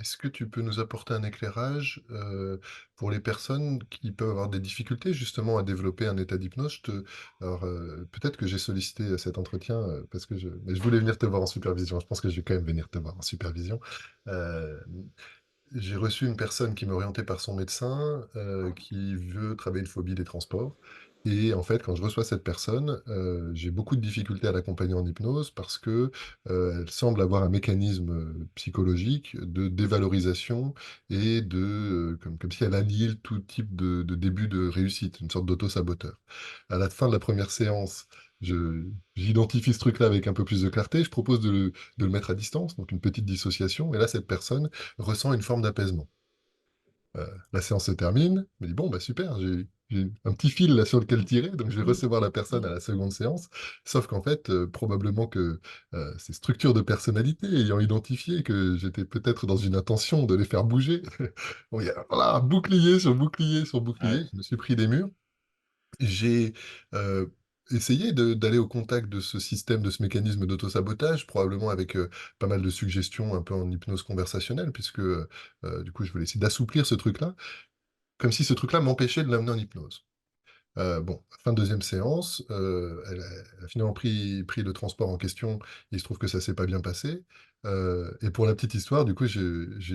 Est-ce que tu peux nous apporter un éclairage, pour les personnes qui peuvent avoir des difficultés justement à développer un état d'hypnose? Alors, peut-être que j'ai sollicité, cet entretien, parce que je voulais venir te voir en supervision. Je pense que je vais quand même venir te voir en supervision. Hem J'ai reçu une personne qui m'est orientée par son médecin, qui veut travailler une phobie des transports et en fait, quand je reçois cette personne, j'ai beaucoup de difficultés à l'accompagner en hypnose parce que, elle semble avoir un mécanisme, psychologique de dévalorisation et comme si elle annihile tout type de début de réussite, une sorte d'auto-saboteur. À la fin de la première séance, je j'identifie ce truc-là avec un peu plus de clarté, je propose de le mettre à distance, donc une petite dissociation et là, cette personne ressent une forme d'apaisement. La séance se termine, je me dis: «Bon, bah, super, j'ai un petit fil là sur lequel tirer, donc je vais Mmh. recevoir la personne à la seconde séance». Sauf qu'en fait, probablement que, ces structures de personnalité ayant identifié que j'étais peut-être dans une intention de les faire bouger, bon, il y a voilà, bouclier sur bouclier sur Ouais. bouclier, je me suis pris des murs. J'ai, essayé d'aller au contact de ce système, de ce mécanisme d'auto-sabotage, probablement avec, pas mal de suggestions un peu en hypnose conversationnelle puisque, du coup, je voulais essayer d'assouplir ce truc-là, comme si ce truc-là m'empêchait de l'amener en hypnose. Bon, fin de 2e séance, elle a finalement pris le transport en question. Il se trouve que ça s'est pas bien passé, et pour la petite histoire, du coup, je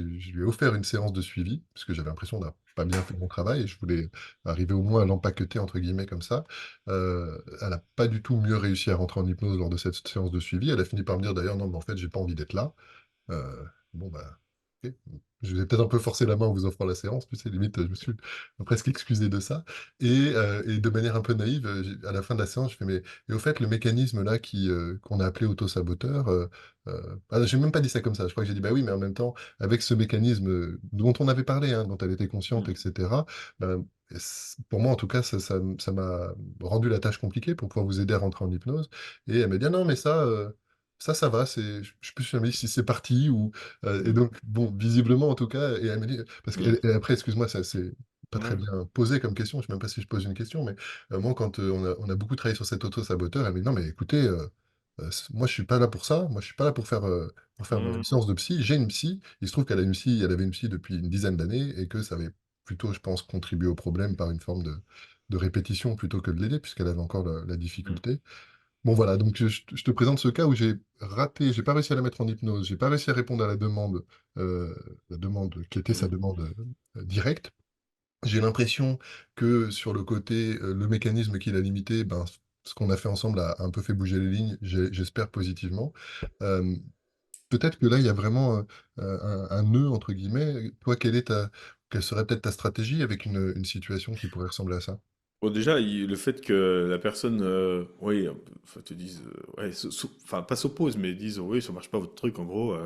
lui ai offert une séance de suivi, parce que j'avais l'impression d'avoir pas bien fait mon travail et je voulais arriver au moins à «l'empaqueter» entre guillemets comme ça. Elle a pas du tout mieux réussi à rentrer en hypnose lors de cette séance de suivi. Elle a fini par me dire d'ailleurs: «Non, mais en fait, j'ai pas envie d'être là». Bon, bah, OK. Je vous ai peut-être un peu forcé la main en vous offrant la séance, tu sais, limite, je me suis presque excusé de ça et de manière un peu naïve, j'ai à la fin de la séance, je fais: «Mais et au fait, le mécanisme là qu'on a appelé autosaboteur, j'ai même pas dit ça comme ça, je crois que j'ai dit: «Bah oui, mais en même temps, avec ce mécanisme, dont on avait parlé, hein, dont elle était consciente Mmh. et cetera, pour moi en tout cas, ça m'a rendu la tâche compliquée pour pouvoir vous aider à rentrer en hypnose» et elle m'a dit: «Ah non, mais ça va, je sais plus si c'est parti ou». Et Mmh. donc bon, visiblement en tout cas et elle me dit parce Mmh. qu'elle et après excuse-moi, ça c'est pas très Ouais. bien posé comme question, je sais même pas si je pose une question, mais moi quand, on a beaucoup travaillé sur cet auto-saboteur, elle me dit: «Non mais écoutez, c moi je suis pas là pour ça, moi je suis pas là pour faire une Mmh. séance de psy». J'ai une psy, il se trouve elle avait une psy depuis une dizaine d'années et que ça avait plutôt, je pense, contribué au problème par une forme de répétition plutôt que de l'aider puisqu'elle avait encore la Mmh. difficulté. Bon voilà, donc je te présente ce cas où j'ai pas réussi à la mettre en hypnose, j'ai pas réussi à répondre à la demande qui était sa Mmh. demande, directe. J'ai l'impression que sur le côté, le mécanisme qui l'a limité, ben, ce qu'on a fait ensemble a un peu fait bouger les lignes, j'espère positivement. Hem, Peut-être que là, il y a vraiment, un «nœud» entre guillemets. Toi, quelle serait peut-être ta stratégie avec une situation qui pourrait ressembler à ça? Bon déjà, le fait que la personne, oui, enfin, te dise, ouais, enfin pas s'oppose, mais dise: «Oui, ça marche pas votre truc», en gros,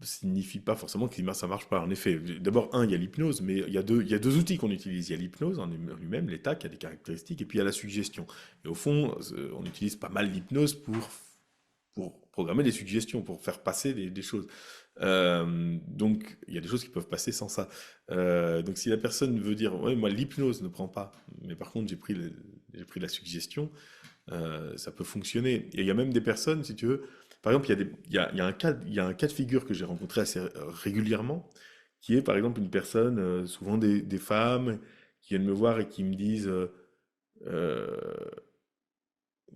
signifie pas forcément que ça marche pas. En effet, d'abord, il y a l'hypnose, mais il y a deux outils qu'on utilise. Il y a l'hypnose en lui-même, l'état qui a des caractéristiques, et puis il y a la suggestion. Et au fond, on utilise pas mal l'hypnose pour programmer des suggestions, pour faire passer des choses. Donc, il y a des choses qui peuvent passer sans ça. Donc, si la personne veut dire, ouais, moi, l'hypnose ne prend pas, mais par contre, j'ai pris la suggestion, ça peut fonctionner. Et il y a même des personnes, si tu veux, par exemple, il y a un cas de figure que j'ai rencontré assez régulièrement, qui est, par exemple, une personne, souvent des femmes, qui viennent me voir et qui me disent, euh,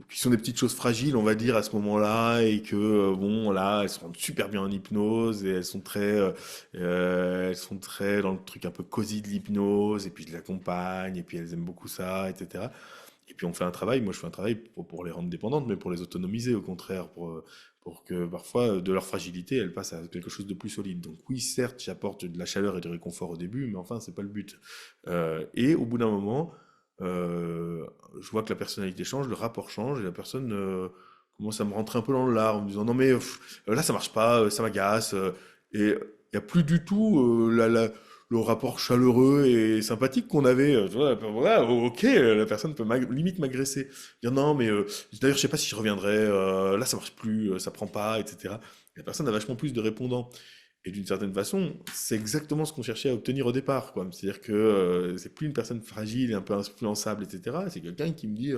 qui sont des petites choses fragiles, on va dire, à ce moment-là, et que, bon, là, elles se rendent super bien en hypnose, et elles sont très dans le truc un peu cosy de l'hypnose, et puis je l'accompagne, et puis elles aiment beaucoup ça, etc. Et puis on fait un travail, moi je fais un travail pour les rendre dépendantes, mais pour les autonomiser, au contraire, pour que parfois, de leur fragilité, elles passent à quelque chose de plus solide. Donc oui, certes, j'apporte de la chaleur et du réconfort au début, mais enfin, c'est pas le but. Et au bout d'un moment, euh, je vois que la personnalité change, le rapport change, et la personne commence à me rentrer un peu dans le lard en me disant non mais là ça marche pas, ça m'agace, et il n'y a plus du tout le rapport chaleureux et sympathique qu'on avait. Tu vois, voilà, ok, la personne peut limite m'agresser, dire non mais d'ailleurs je sais pas si je reviendrai, là ça marche plus, ça prend pas, etc. La personne a vachement plus de répondants. Et d'une certaine façon, c'est exactement ce qu'on cherchait à obtenir au départ, quoi. C'est-à-dire que c'est plus une personne fragile et un peu influençable, etc. C'est quelqu'un qui me dit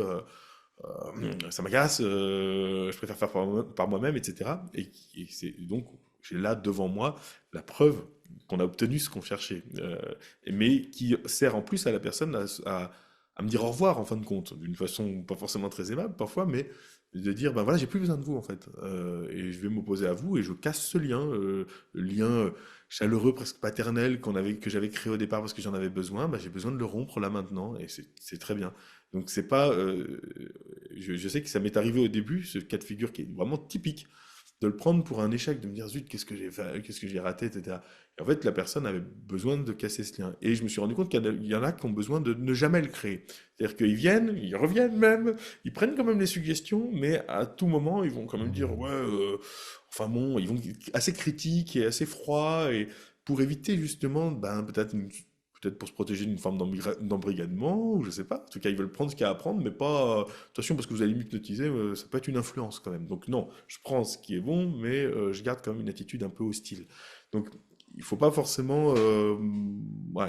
ça m'agace, je préfère faire par moi-même, etc. Et donc j'ai là devant moi la preuve qu'on a obtenu ce qu'on cherchait. Mais qui sert en plus à la personne à me dire au revoir en fin de compte, d'une façon pas forcément très aimable parfois, mais de dire ben voilà, j'ai plus besoin de vous en fait, et je vais m'opposer à vous et je casse ce lien, le lien chaleureux, presque paternel que j'avais créé au départ parce que j'en avais besoin, ben, j'ai besoin de le rompre là maintenant et c'est très bien. Donc c'est pas, je sais que ça m'est arrivé au début, ce cas de figure qui est vraiment typique de le prendre pour un échec, de me dire zut, qu'est-ce que j'ai fait, qu'est-ce que j'ai raté, etc. Et en fait, la personne avait besoin de casser ce lien. Et je me suis rendu compte qu'il y en a qui ont besoin de ne jamais le créer. C'est-à-dire qu'ils viennent, ils reviennent même, ils prennent quand même les suggestions, mais à tout moment, ils vont quand même dire ouais, enfin bon, ils vont être assez critiques et assez froids, et pour éviter justement, ben, peut-être pour se protéger d'une forme d'embrigadement, ou je sais pas. En tout cas, ils veulent prendre ce qu'il y a à prendre, mais pas. Attention, parce que vous allez m'hypnotiser, ça peut être une influence quand même. Donc, non, je prends ce qui est bon, mais je garde quand même une attitude un peu hostile. Donc, il faut pas forcément. Ouais,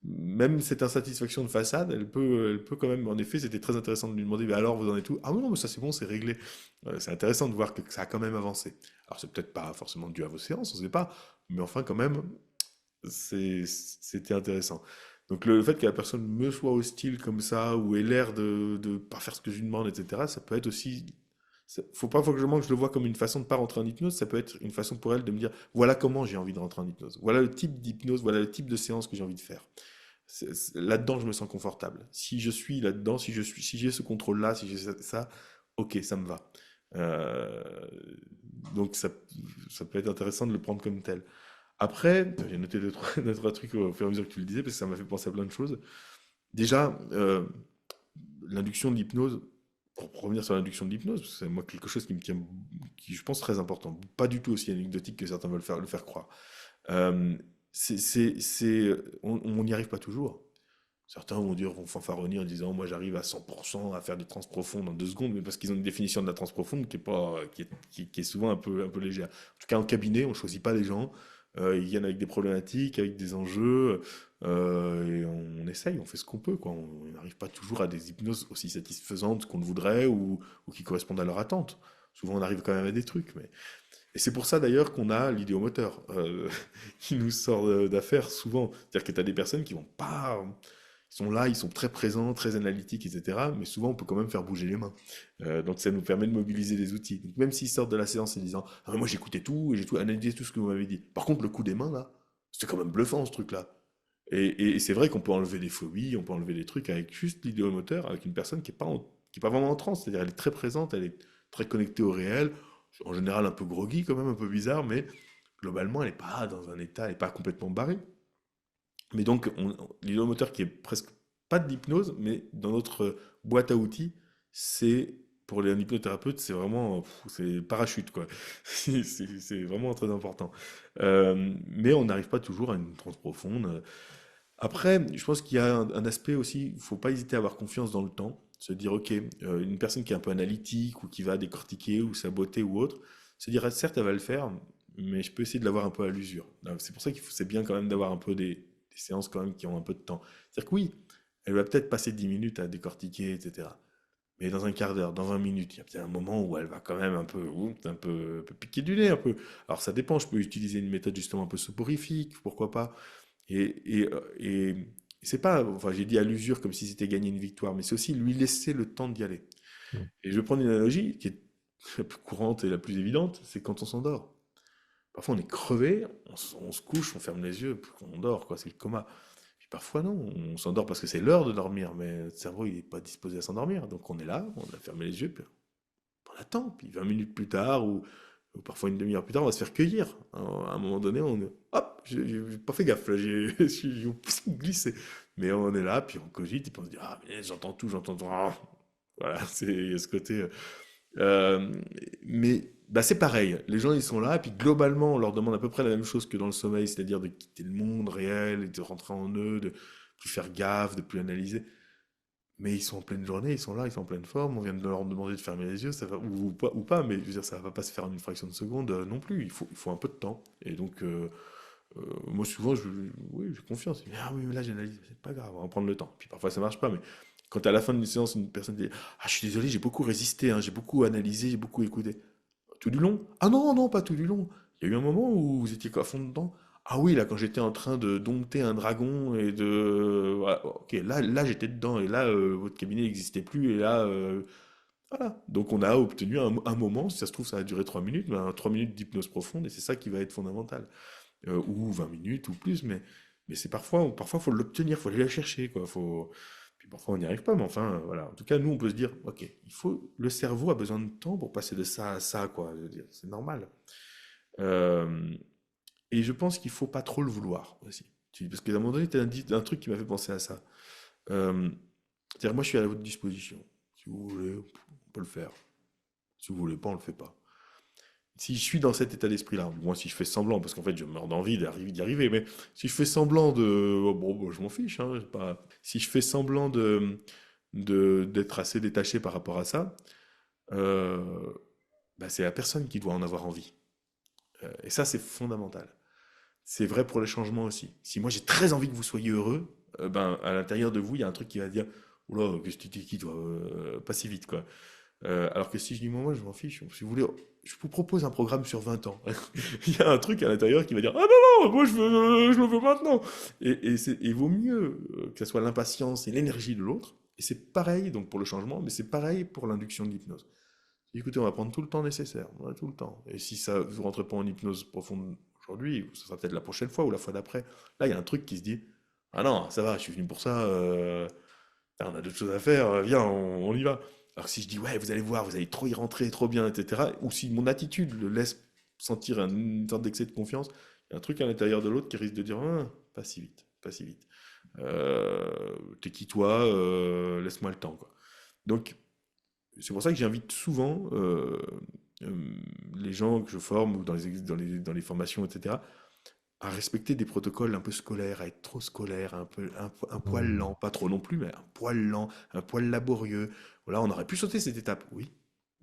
même cette insatisfaction de façade, elle peut quand même. En effet, c'était très intéressant de lui demander mais alors, vous en êtes où? Ah, oui, non, mais ça c'est bon, c'est réglé. C'est intéressant de voir que ça a quand même avancé. Alors, c'est peut-être pas forcément dû à vos séances, on ne sait pas, mais enfin, quand même, c'était intéressant. Donc le fait que la personne me soit hostile comme ça, ou ait l'air de pas faire ce que je lui demande, etc., ça peut être aussi... Faut pas forcément que je le vois comme une façon de pas rentrer en hypnose, ça peut être une façon pour elle de me dire, voilà comment j'ai envie de rentrer en hypnose, voilà le type d'hypnose, voilà le type de séance que j'ai envie de faire. Là-dedans, je me sens confortable. Si je suis là-dedans, si j'ai ce contrôle-là, si j'ai ça, ok, ça me va. Euh, donc ça peut être intéressant de le prendre comme tel. Après, j'ai noté deux, trois trucs au fur et à mesure que tu le disais, parce que ça m'a fait penser à plein de choses. Déjà, l'induction de l'hypnose, pour revenir sur l'induction de l'hypnose, parce que c'est moi quelque chose qui me tient, qui je pense très important, pas du tout aussi anecdotique que certains veulent le faire croire. Euh, on n'y arrive pas toujours. Certains vont fanfaronner en disant moi j'arrive à 100% à faire des trans profondes en 2 secondes, mais parce qu'ils ont une définition de la trans profonde qui est, pas, qui est souvent un peu légère. En tout cas, en cabinet, on ne choisit pas les gens. Ils viennent avec des problématiques, avec des enjeux, et on essaye, on fait ce qu'on peut, quoi. On n'arrive pas toujours à des hypnoses aussi satisfaisantes qu'on le voudrait ou qui correspondent à leur attente. Souvent, on arrive quand même à des trucs, mais... Et c'est pour ça d'ailleurs qu'on a l'idéomoteur qui nous sort d'affaires souvent. C'est-à-dire que tu as des personnes qui vont pas, ils sont là, ils sont très présents, très analytiques, etc. Mais souvent, on peut quand même faire bouger les mains. Donc, ça nous permet de mobiliser les outils. Donc, même s'ils sortent de la séance en disant ah, moi, j'écoutais tout et j'ai tout analysé tout ce que vous m'avez dit. Par contre, le coup des mains, là, c'était quand même bluffant, ce truc-là. Et c'est vrai qu'on peut enlever des phobies, on peut enlever des trucs avec juste l'idéomoteur, avec une personne qui est pas vraiment en transe. C'est-à-dire, elle est très présente, elle est très connectée au réel. En général, un peu groggy, quand même, un peu bizarre, mais globalement, elle n'est pas dans un état, elle n'est pas complètement barrée. Mais donc, l'idéomoteur qui est presque pas de l'hypnose, mais dans notre boîte à outils, c'est pour les hypnothérapeutes, c'est vraiment c'est parachute quoi. C'est vraiment très important. Mais on n'arrive pas toujours à une transe profonde. Après, je pense qu'il y a un aspect aussi, il ne faut pas hésiter à avoir confiance dans le temps, se dire ok, une personne qui est un peu analytique ou qui va décortiquer ou saboter ou autre, se dire certes elle va le faire, mais je peux essayer de l'avoir un peu à l'usure. C'est pour ça c'est bien quand même d'avoir un peu des séances quand même qui ont un peu de temps. C'est-à-dire que oui, elle va peut-être passer 10 minutes à décortiquer, etc. Mais dans un quart d'heure, dans 20 minutes, il y a peut-être un moment où elle va quand même un peu piquer du nez, un peu. Alors ça dépend, je peux utiliser une méthode justement un peu soporifique, pourquoi pas. Et c'est pas, enfin j'ai dit à l'usure comme si c'était gagner une victoire, mais c'est aussi lui laisser le temps d'y aller. Mm. Et je vais prendre une analogie qui est la plus courante et la plus évidente, c'est quand on s'endort. Parfois on est crevé, on se couche, on ferme les yeux, puis on dort, quoi, c'est le coma. Puis parfois non, on s'endort parce que c'est l'heure de dormir, mais notre cerveau il n'est pas disposé à s'endormir. Donc on est là, on a fermé les yeux, puis on attend. Puis 20 minutes plus tard, ou parfois une demi-heure plus tard, on va se faire cueillir. Alors, à un moment donné, hop, j'ai pas fait gaffe, là, j'ai glissé. Mais on est là, puis on cogite, et puis on se dit, ah, mais j'entends tout, j'entends tout. Ah. Voilà, il y a ce côté. Euh, mais bah, c'est pareil, les gens ils sont là, et puis globalement on leur demande à peu près la même chose que dans le sommeil, c'est-à-dire de quitter le monde réel et de rentrer en eux, de plus faire gaffe, de plus analyser. Mais ils sont en pleine journée, ils sont là, ils sont en pleine forme, on vient de leur demander de fermer les yeux, ça va, ou pas, mais je veux dire, ça va pas se faire en une fraction de seconde non plus, il faut un peu de temps. Et donc, moi souvent, oui, j'ai confiance. Je dis, ah oui, mais là j'analyse, c'est pas grave, on va prendre le temps. Puis parfois ça marche pas, mais quand à la fin d'une séance, une personne dit, ah je suis désolé, j'ai beaucoup résisté, hein, j'ai beaucoup analysé, j'ai beaucoup écouté. Tout du long? Ah non, non, pas tout du long. Il y a eu un moment où vous étiez à fond dedans? Ah oui, là, quand j'étais en train de dompter un dragon et de... voilà, ok, là j'étais dedans, et là, votre cabinet n'existait plus, et là, voilà. Donc on a obtenu un moment, si ça se trouve, ça a duré 3 minutes, ben, 3 minutes d'hypnose profonde, et c'est ça qui va être fondamental. Ou 20 minutes, ou plus, mais c'est parfois, faut l'obtenir, faut aller la chercher, quoi. Puis parfois on n'y arrive pas, mais enfin, voilà. En tout cas, nous, on peut se dire, ok, le cerveau a besoin de temps pour passer de ça à ça, quoi. Je veux dire, c'est normal. Euh, et je pense qu'il faut pas trop le vouloir aussi. Parce qu'à un moment donné, tu as dit un truc qui m'a fait penser à ça. Euh, C'est-à-dire, moi, je suis à votre disposition. Si vous voulez, on peut le faire. Si vous voulez pas, on le fait pas. Si je suis dans cet état d'esprit-là, moi, si je fais semblant, parce qu'en fait, je meurs d'envie d'y arriver, mais si je fais semblant de, oh, bon, bon, je m'en fiche, hein, pas. Si je fais semblant d'être assez détaché par rapport à ça, euh, bah, c'est la personne qui doit en avoir envie. Et ça, c'est fondamental. C'est vrai pour les changements aussi. Si moi j'ai très envie que vous soyez heureux, ben à l'intérieur de vous, il y a un truc qui va dire, oula, qu'est-ce que tu dis qui doit pas si vite quoi. Alors que si je dis moi, je m'en fiche. Si vous voulez, je vous propose un programme sur 20 ans. Il y a un truc à l'intérieur qui va dire, ah non non, moi je le veux maintenant. Il vaut mieux que ce soit l'impatience et l'énergie de l'autre. Et c'est pareil donc pour le changement, mais c'est pareil pour l'induction de l'hypnose. Écoutez, on va prendre tout le temps nécessaire, on a tout le temps. Et si ça vous rentre pas en hypnose profonde aujourd'hui, ce sera peut-être la prochaine fois ou la fois d'après. Là, il y a un truc qui se dit, ah non, ça va, je suis venu pour ça, on a d'autres choses à faire, viens, on y va. Alors que si je dis, ouais, vous allez voir, vous allez trop y rentrer, trop bien, etc., ou si mon attitude le laisse sentir une sorte d'excès de confiance, il y a un truc à l'intérieur de l'autre qui risque de dire, ah, pas si vite, pas si vite. T'es qui toi, laisse-moi le temps, quoi. Donc, c'est pour ça que j'invite souvent les gens que je forme ou dans les formations, etc., à respecter des protocoles un peu scolaires, à être trop scolaire, un poil Mmh. lent, pas trop non plus, mais un poil lent, un poil laborieux. Voilà, on aurait pu sauter cette étape, oui,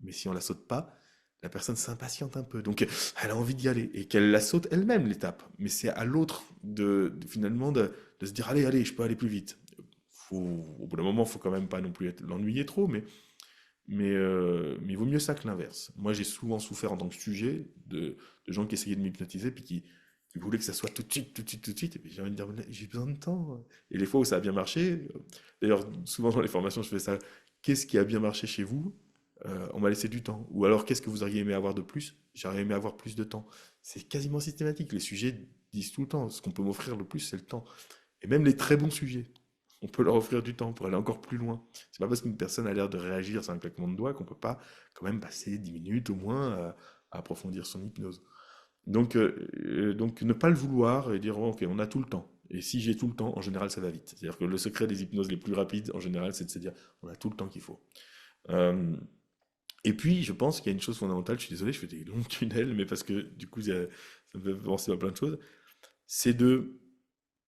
mais si on la saute pas, la personne s'impatiente un peu, donc elle a envie d'y aller et qu'elle la saute elle-même l'étape. Mais c'est à l'autre finalement de se dire allez, allez, je peux aller plus vite. Au bout d'un moment, faut quand même pas non plus l'ennuyer trop, mais il vaut mieux ça que l'inverse. Moi, j'ai souvent souffert en tant que sujet de gens qui essayaient de m'hypnotiser puis qui voulaient que ça soit tout de suite, tout de suite, tout de suite. Et puis j'ai envie de dire, j'ai besoin de temps. Et les fois où ça a bien marché, d'ailleurs, souvent dans les formations, je fais ça. Qu'est-ce qui a bien marché chez vous? On m'a laissé du temps. Ou alors, qu'est-ce que vous auriez aimé avoir de plus? J'aurais aimé avoir plus de temps. C'est quasiment systématique. Les sujets disent tout le temps. Ce qu'on peut m'offrir le plus, c'est le temps. Et même les très bons sujets. On peut leur offrir du temps pour aller encore plus loin. C'est pas parce qu'une personne a l'air de réagir sur un claquement de doigts qu'on peut pas quand même passer 10 minutes au moins à approfondir son hypnose. Donc ne pas le vouloir et dire oh, ok, on a tout le temps. Et si j'ai tout le temps, en général, ça va vite. C'est-à-dire que le secret des hypnoses les plus rapides, en général, c'est de se dire on a tout le temps qu'il faut. Euh, et puis, je pense qu'il y a une chose fondamentale, je suis désolé, je fais des longs tunnels, mais parce que du coup, ça me fait penser à plein de choses, c'est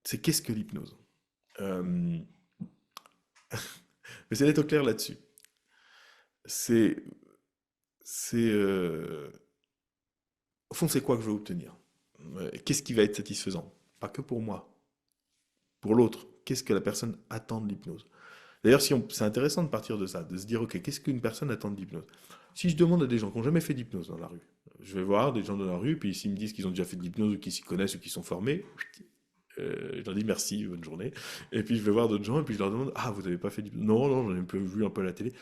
c'est qu'est-ce que l'hypnose? Euh, Mais d'être au clair là-dessus. C'est, au fond, c'est quoi que je veux obtenir? Qu'est-ce qui va être satisfaisant? Pas que pour moi, pour l'autre. Qu'est-ce que la personne attend de l'hypnose? D'ailleurs, c'est intéressant de partir de ça, de se dire, ok, qu'est-ce qu'une personne attend de l'hypnose? Si je demande à des gens qui n'ont jamais fait d'hypnose dans la rue, je vais voir des gens dans la rue, puis s'ils me disent qu'ils ont déjà fait de l'hypnose ou qu'ils s'y connaissent ou qu'ils sont formés, je leur dis merci, bonne journée. Et puis je vais voir d'autres gens et puis je leur demande, ah, vous n'avez pas fait d'hypnose? Non, non, j'en ai un peu vu un peu à la télé.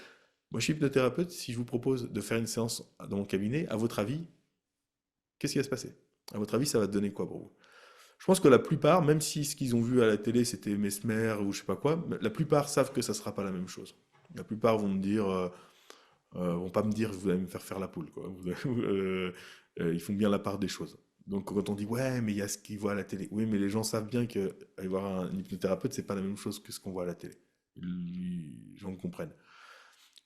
Moi, je suis hypnothérapeute. Si je vous propose de faire une séance dans mon cabinet, à votre avis, qu'est-ce qui va se passer? À votre avis, ça va te donner quoi pour vous? Je pense que la plupart, même si ce qu'ils ont vu à la télé c'était Mesmer ou je sais pas quoi, la plupart savent que ça sera pas la même chose. La plupart vont me dire, vont pas me dire vous allez me faire faire la poule quoi. Ils font bien la part des choses. Donc quand on dit ouais mais il y a ce qu'ils voient à la télé, oui mais les gens savent bien que aller voir un hypnothérapeute c'est pas la même chose que ce qu'on voit à la télé. Les gens comprennent.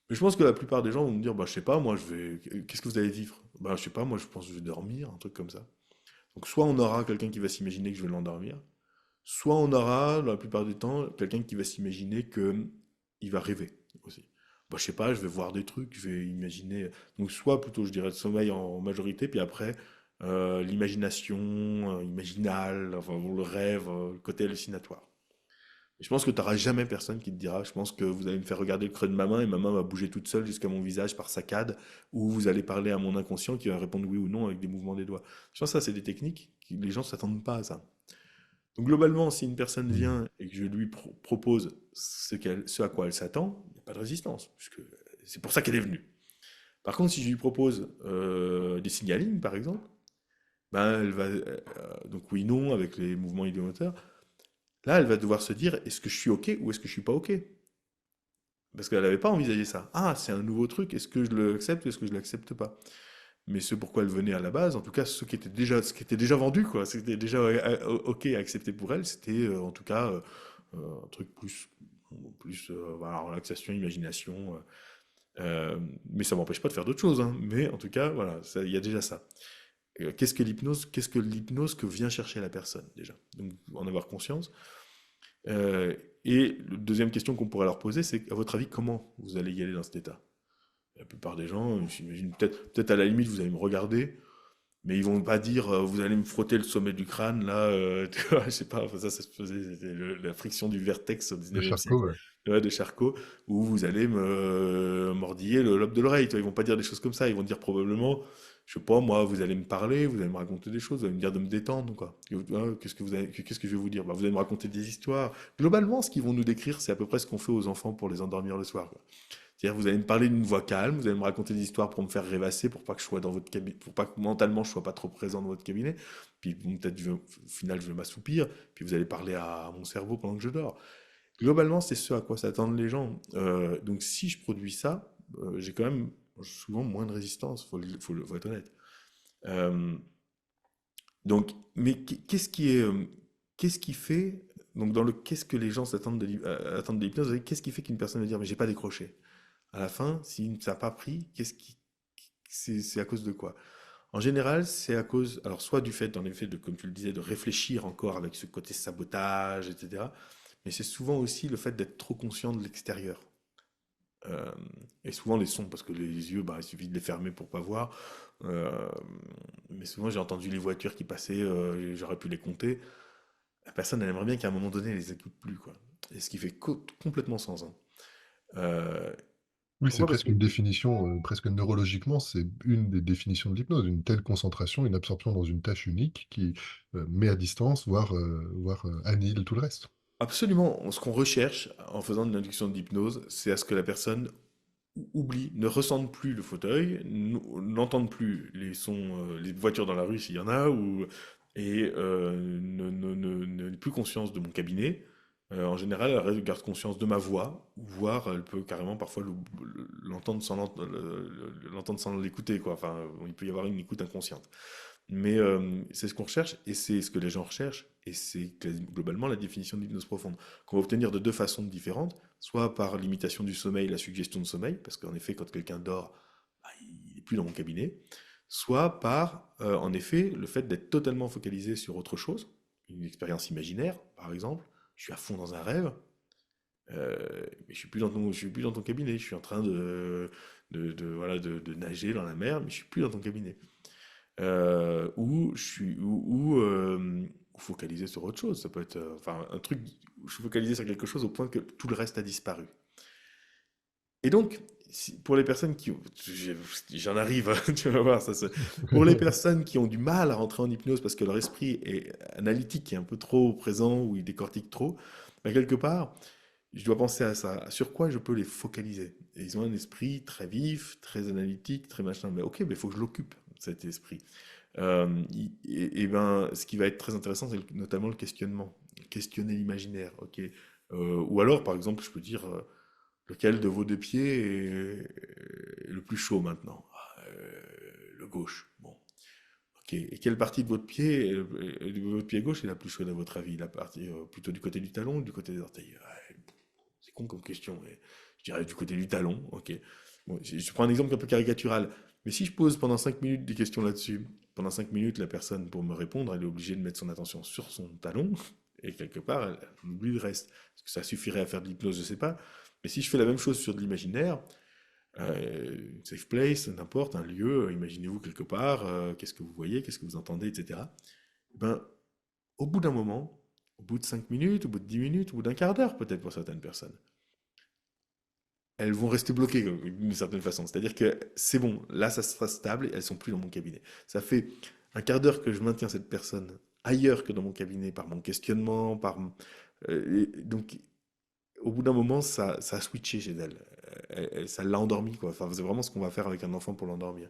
Mais je pense que la plupart des gens vont me dire, bah, je sais pas, moi, qu'est-ce que vous allez vivre? Bah, je sais pas, moi, je pense que je vais dormir, un truc comme ça. Donc, soit on aura quelqu'un qui va s'imaginer que je vais l'endormir, soit on aura, la plupart du temps, quelqu'un qui va s'imaginer que il va rêver aussi. Bah, je sais pas, je vais voir des trucs, je vais imaginer. Donc, soit plutôt, je dirais, le sommeil en majorité, puis après, l'imagination, imaginale, enfin, le rêve, le côté hallucinatoire. Je pense que tu n'auras jamais personne qui te dira, je pense que vous allez me faire regarder le creux de ma main et ma main va bouger toute seule jusqu'à mon visage par saccade, ou vous allez parler à mon inconscient qui va répondre oui ou non avec des mouvements des doigts. Je pense que ça, c'est des techniques qui les gens ne s'attendent pas à ça. Donc globalement, si une personne Mmh. vient et que je lui propose ce à quoi elle s'attend, il n'y a pas de résistance, puisque c'est pour ça qu'elle est venue. Par contre, si je lui propose des signalings, par exemple, ben elle va donc oui non avec les mouvements idéomoteurs. Là, elle va devoir se dire est-ce que je suis ok ou est-ce que je suis pas ok? Parce qu'elle n'avait pas envisagé ça. Ah, c'est un nouveau truc. Est-ce que je l'accepte ou est-ce que je l'accepte pas? Mais ce pourquoi elle venait à la base, en tout cas, ce qui était déjà vendu, quoi, c'était déjà ok à accepter pour elle, c'était en tout cas un truc plus voilà, relaxation, imagination. Mais ça m'empêche pas de faire d'autres choses, hein. Mais en tout cas, voilà, il y a déjà ça. Qu'est-ce que l'hypnose? Qu'est-ce que l'hypnose que vient chercher la personne déjà? Donc, en avoir conscience. Euh, et la deuxième question qu'on pourrait leur poser, c'est à votre avis, comment vous allez y aller dans cet état? La plupart des gens, j'imagine, peut-être à la limite, vous allez me regarder, mais ils vont pas dire, vous allez me frotter le sommet du crâne, là, tu vois, je sais pas, enfin, ça se faisait, c'était la friction du vertex au De 19e Charcot, siècle, ouais. ouais, de Charcot, où vous allez me mordiller le lobe de l'oreille, tu vois, ils vont pas dire des choses comme ça, ils vont dire probablement, je sais pas, moi, vous allez me parler, vous allez me raconter des choses, vous allez me dire de me détendre, quoi. Qu'est-ce que je vais vous dire? Bah, vous allez me raconter des histoires. Globalement, ce qu'ils vont nous décrire, c'est à peu près ce qu'on fait aux enfants pour les endormir le soir, quoi. C'est-à-dire, vous allez me parler d'une voix calme, vous allez me raconter des histoires pour me faire rêvasser, pour pas que je sois dans votre cabinet, pour pas que mentalement je sois pas trop présent dans votre cabinet. Puis bon, peut-être au final je vais m'assoupir, puis vous allez parler à mon cerveau pendant que je dors. Globalement, c'est ce à quoi s'attendent les gens. Donc si je produis ça, j'ai quand même souvent moins de résistance, faut être honnête. Euh, donc, mais qu'est-ce qui fait, donc dans le qu'est-ce que les gens s'attendent attendent de l'hypnose, qu'est-ce qui fait qu'une personne va dire mais j'ai pas décroché? À la fin, si ça n'a pas pris, c'est à cause de quoi? En général, c'est à cause, alors soit du fait, en effet, de, comme tu le disais, de réfléchir encore avec ce côté sabotage, etc. Mais c'est souvent aussi le fait d'être trop conscient de l'extérieur. Euh, et souvent les sons, parce que les yeux, bah, il suffit de les fermer pour pas voir. Euh, mais souvent, j'ai entendu les voitures qui passaient, j'aurais pu les compter. La personne, elle aimerait bien qu'à un moment donné, elle les écoute plus, quoi. Et ce qui fait complètement sens, hein. Euh, Oui, c'est Pourquoi? Parce presque que une définition, presque neurologiquement, c'est une des définitions de l'hypnose, une telle concentration, une absorption dans une tâche unique qui met à distance, voire annihile tout le reste. absolument, ce qu'on recherche en faisant une induction d'hypnose, c'est à ce que la personne oublie, ne ressente plus le fauteuil, n'entende plus les sons, les voitures dans la rue s'il y en a, et n'ait plus conscience de mon cabinet. En général, elle garde conscience de ma voix, voire elle peut carrément parfois l'entendre sans l'écouter, quoi. Enfin, il peut y avoir une écoute inconsciente. Mais c'est ce qu'on recherche et c'est ce que les gens recherchent et c'est globalement la définition de l'hypnose profonde qu'on va obtenir de deux façons différentes, soit par l'imitation du sommeil, la suggestion de sommeil, parce qu'en effet quand quelqu'un dort, bah, il n'est plus dans mon cabinet, soit par en effet le fait d'être totalement focalisé sur autre chose, une expérience imaginaire par exemple, je suis à fond dans un rêve, mais je suis plus dans ton cabinet, je suis en train voilà, de nager dans la mer, mais je suis plus dans ton cabinet. Ou je suis ou focalisé sur autre chose. Ça peut être enfin un truc où je suis focalisé sur quelque chose au point que tout le reste a disparu. Et donc pour les personnes j'en arrive, hein, tu vas voir pour les personnes qui ont du mal à rentrer en hypnose parce que leur esprit est analytique et un peu trop présent ou ils décortiquent trop, bah, quelque part je dois penser à ça. Sur quoi je peux les focaliser? Et ils ont un esprit très vif, très analytique, très machin. Mais ok, mais il faut que je l'occupe, cet esprit. Et ben, ce qui va être très intéressant, c'est notamment le questionnement. Questionner l'imaginaire, ok. Ou alors, par exemple, je peux dire lequel de vos deux pieds est le plus chaud maintenant? Le gauche. Bon, ok. Et quelle partie de votre pied, de votre pied gauche est la plus chaude à votre avis? La partie plutôt du côté du talon ou du côté des orteils? Ouais, c'est con comme question, mais je dirais du côté du talon, ok. Bon, je prends un exemple un peu caricatural, mais si je pose pendant 5 minutes des questions là-dessus, pendant 5 minutes, la personne, pour me répondre, elle est obligée de mettre son attention sur son talon, et quelque part, elle oublie le reste. Est-ce que ça suffirait à faire de l'hypnose? Je ne sais pas. Mais si je fais la même chose sur de l'imaginaire, safe place, n'importe, un lieu, imaginez-vous quelque part, qu'est-ce que vous voyez, qu'est-ce que vous entendez, etc. Ben, au bout d'un moment, Au bout de 5 minutes, au bout de 10 minutes, au bout d'un quart d'heure peut-être pour certaines personnes, elles vont rester bloquées d'une certaine façon. C'est-à-dire que c'est bon, là ça sera stable et elles sont plus dans mon cabinet. Ça fait un quart d'heure que je maintiens cette personne ailleurs que dans mon cabinet par mon questionnement, donc au bout d'un moment ça a switché chez elle. Ça l'a endormi quoi. Enfin, c'est vraiment ce qu'on va faire avec un enfant pour l'endormir.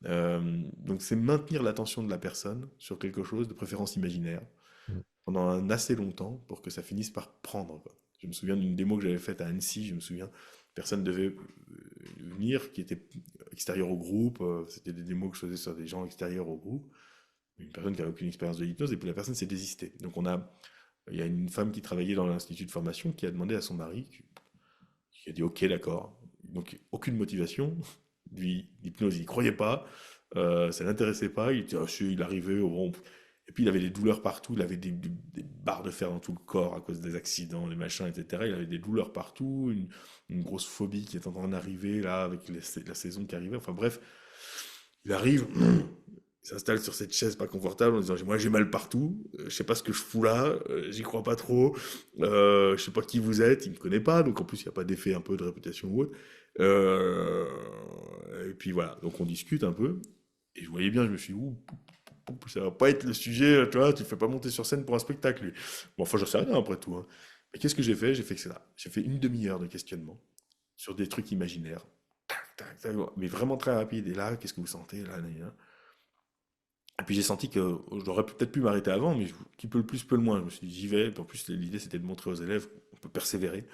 Donc c'est maintenir l'attention de la personne sur quelque chose, de préférence imaginaire, Mm. pendant un assez longtemps pour que ça finisse par prendre, quoi. Je me souviens d'une démo que j'avais faite à Annecy, je me souviens, personne devait venir qui était extérieur au groupe, c'était des démos que je faisais sur des gens extérieurs au groupe, une personne qui n'avait aucune expérience de l'hypnose, et puis la personne s'est désistée. Donc il y a une femme qui travaillait dans l'institut de formation qui a demandé à son mari, qui a dit ok d'accord, donc aucune motivation, lui l'hypnose il y croyait pas, ça l'intéressait pas, il était, ah, si, il arrivait au bon. Et puis il avait des douleurs partout, il avait des barres de fer dans tout le corps à cause des accidents, des machins, etc. Il avait des douleurs partout, une grosse phobie qui est en train d'arriver là avec la saison qui arrivait. Enfin bref, il arrive, il s'installe sur cette chaise pas confortable en disant moi j'ai mal partout, je sais pas ce que je fous là, j'y crois pas trop, je sais pas qui vous êtes, il me connaît pas, donc en plus il n'y a pas d'effet un peu de réputation ou autre. Euh, et puis voilà, donc on discute un peu, et je voyais bien, je me suis dit, ouh, ça va pas être le sujet, tu vois, tu fais pas monter sur scène pour un spectacle, lui. Bon, enfin, j'en sais rien après tout, hein. Mais qu'est-ce que j'ai fait? J'ai fait que ça. J'ai fait une demi-heure de questionnement sur des trucs imaginaires. Tac, tac, tac, mais vraiment très rapide. Et là, qu'est-ce que vous sentez? Là, là, là. Et puis j'ai senti que j'aurais peut-être pu m'arrêter avant, mais qui peut le plus, peut le moins. Je me suis dit, j'y vais. Puis en plus, l'idée, c'était de montrer aux élèves qu'on peut persévérer.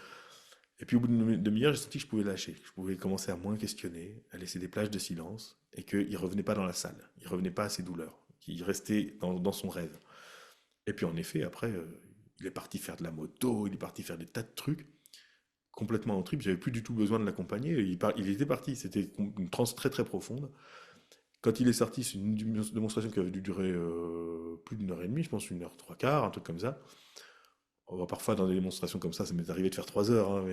Et puis au bout d'une demi-heure, j'ai senti que je pouvais lâcher, que je pouvais commencer à moins questionner, à laisser des plages de silence, et qu'il ne revenait pas dans la salle, il ne revenait pas à ses douleurs, qu'il restait dans son rêve. Et puis en effet, après, il est parti faire de la moto, il est parti faire des tas de trucs, complètement en trip, j'avais plus du tout besoin de l'accompagner, il était parti, c'était une transe très très profonde. Quand il est sorti, c'est une démonstration qui avait dû durer plus d'une heure et demie, je pense une heure trois quarts, un truc comme ça. Parfois, dans des démonstrations comme ça m'est arrivé de faire 3 heures, hein,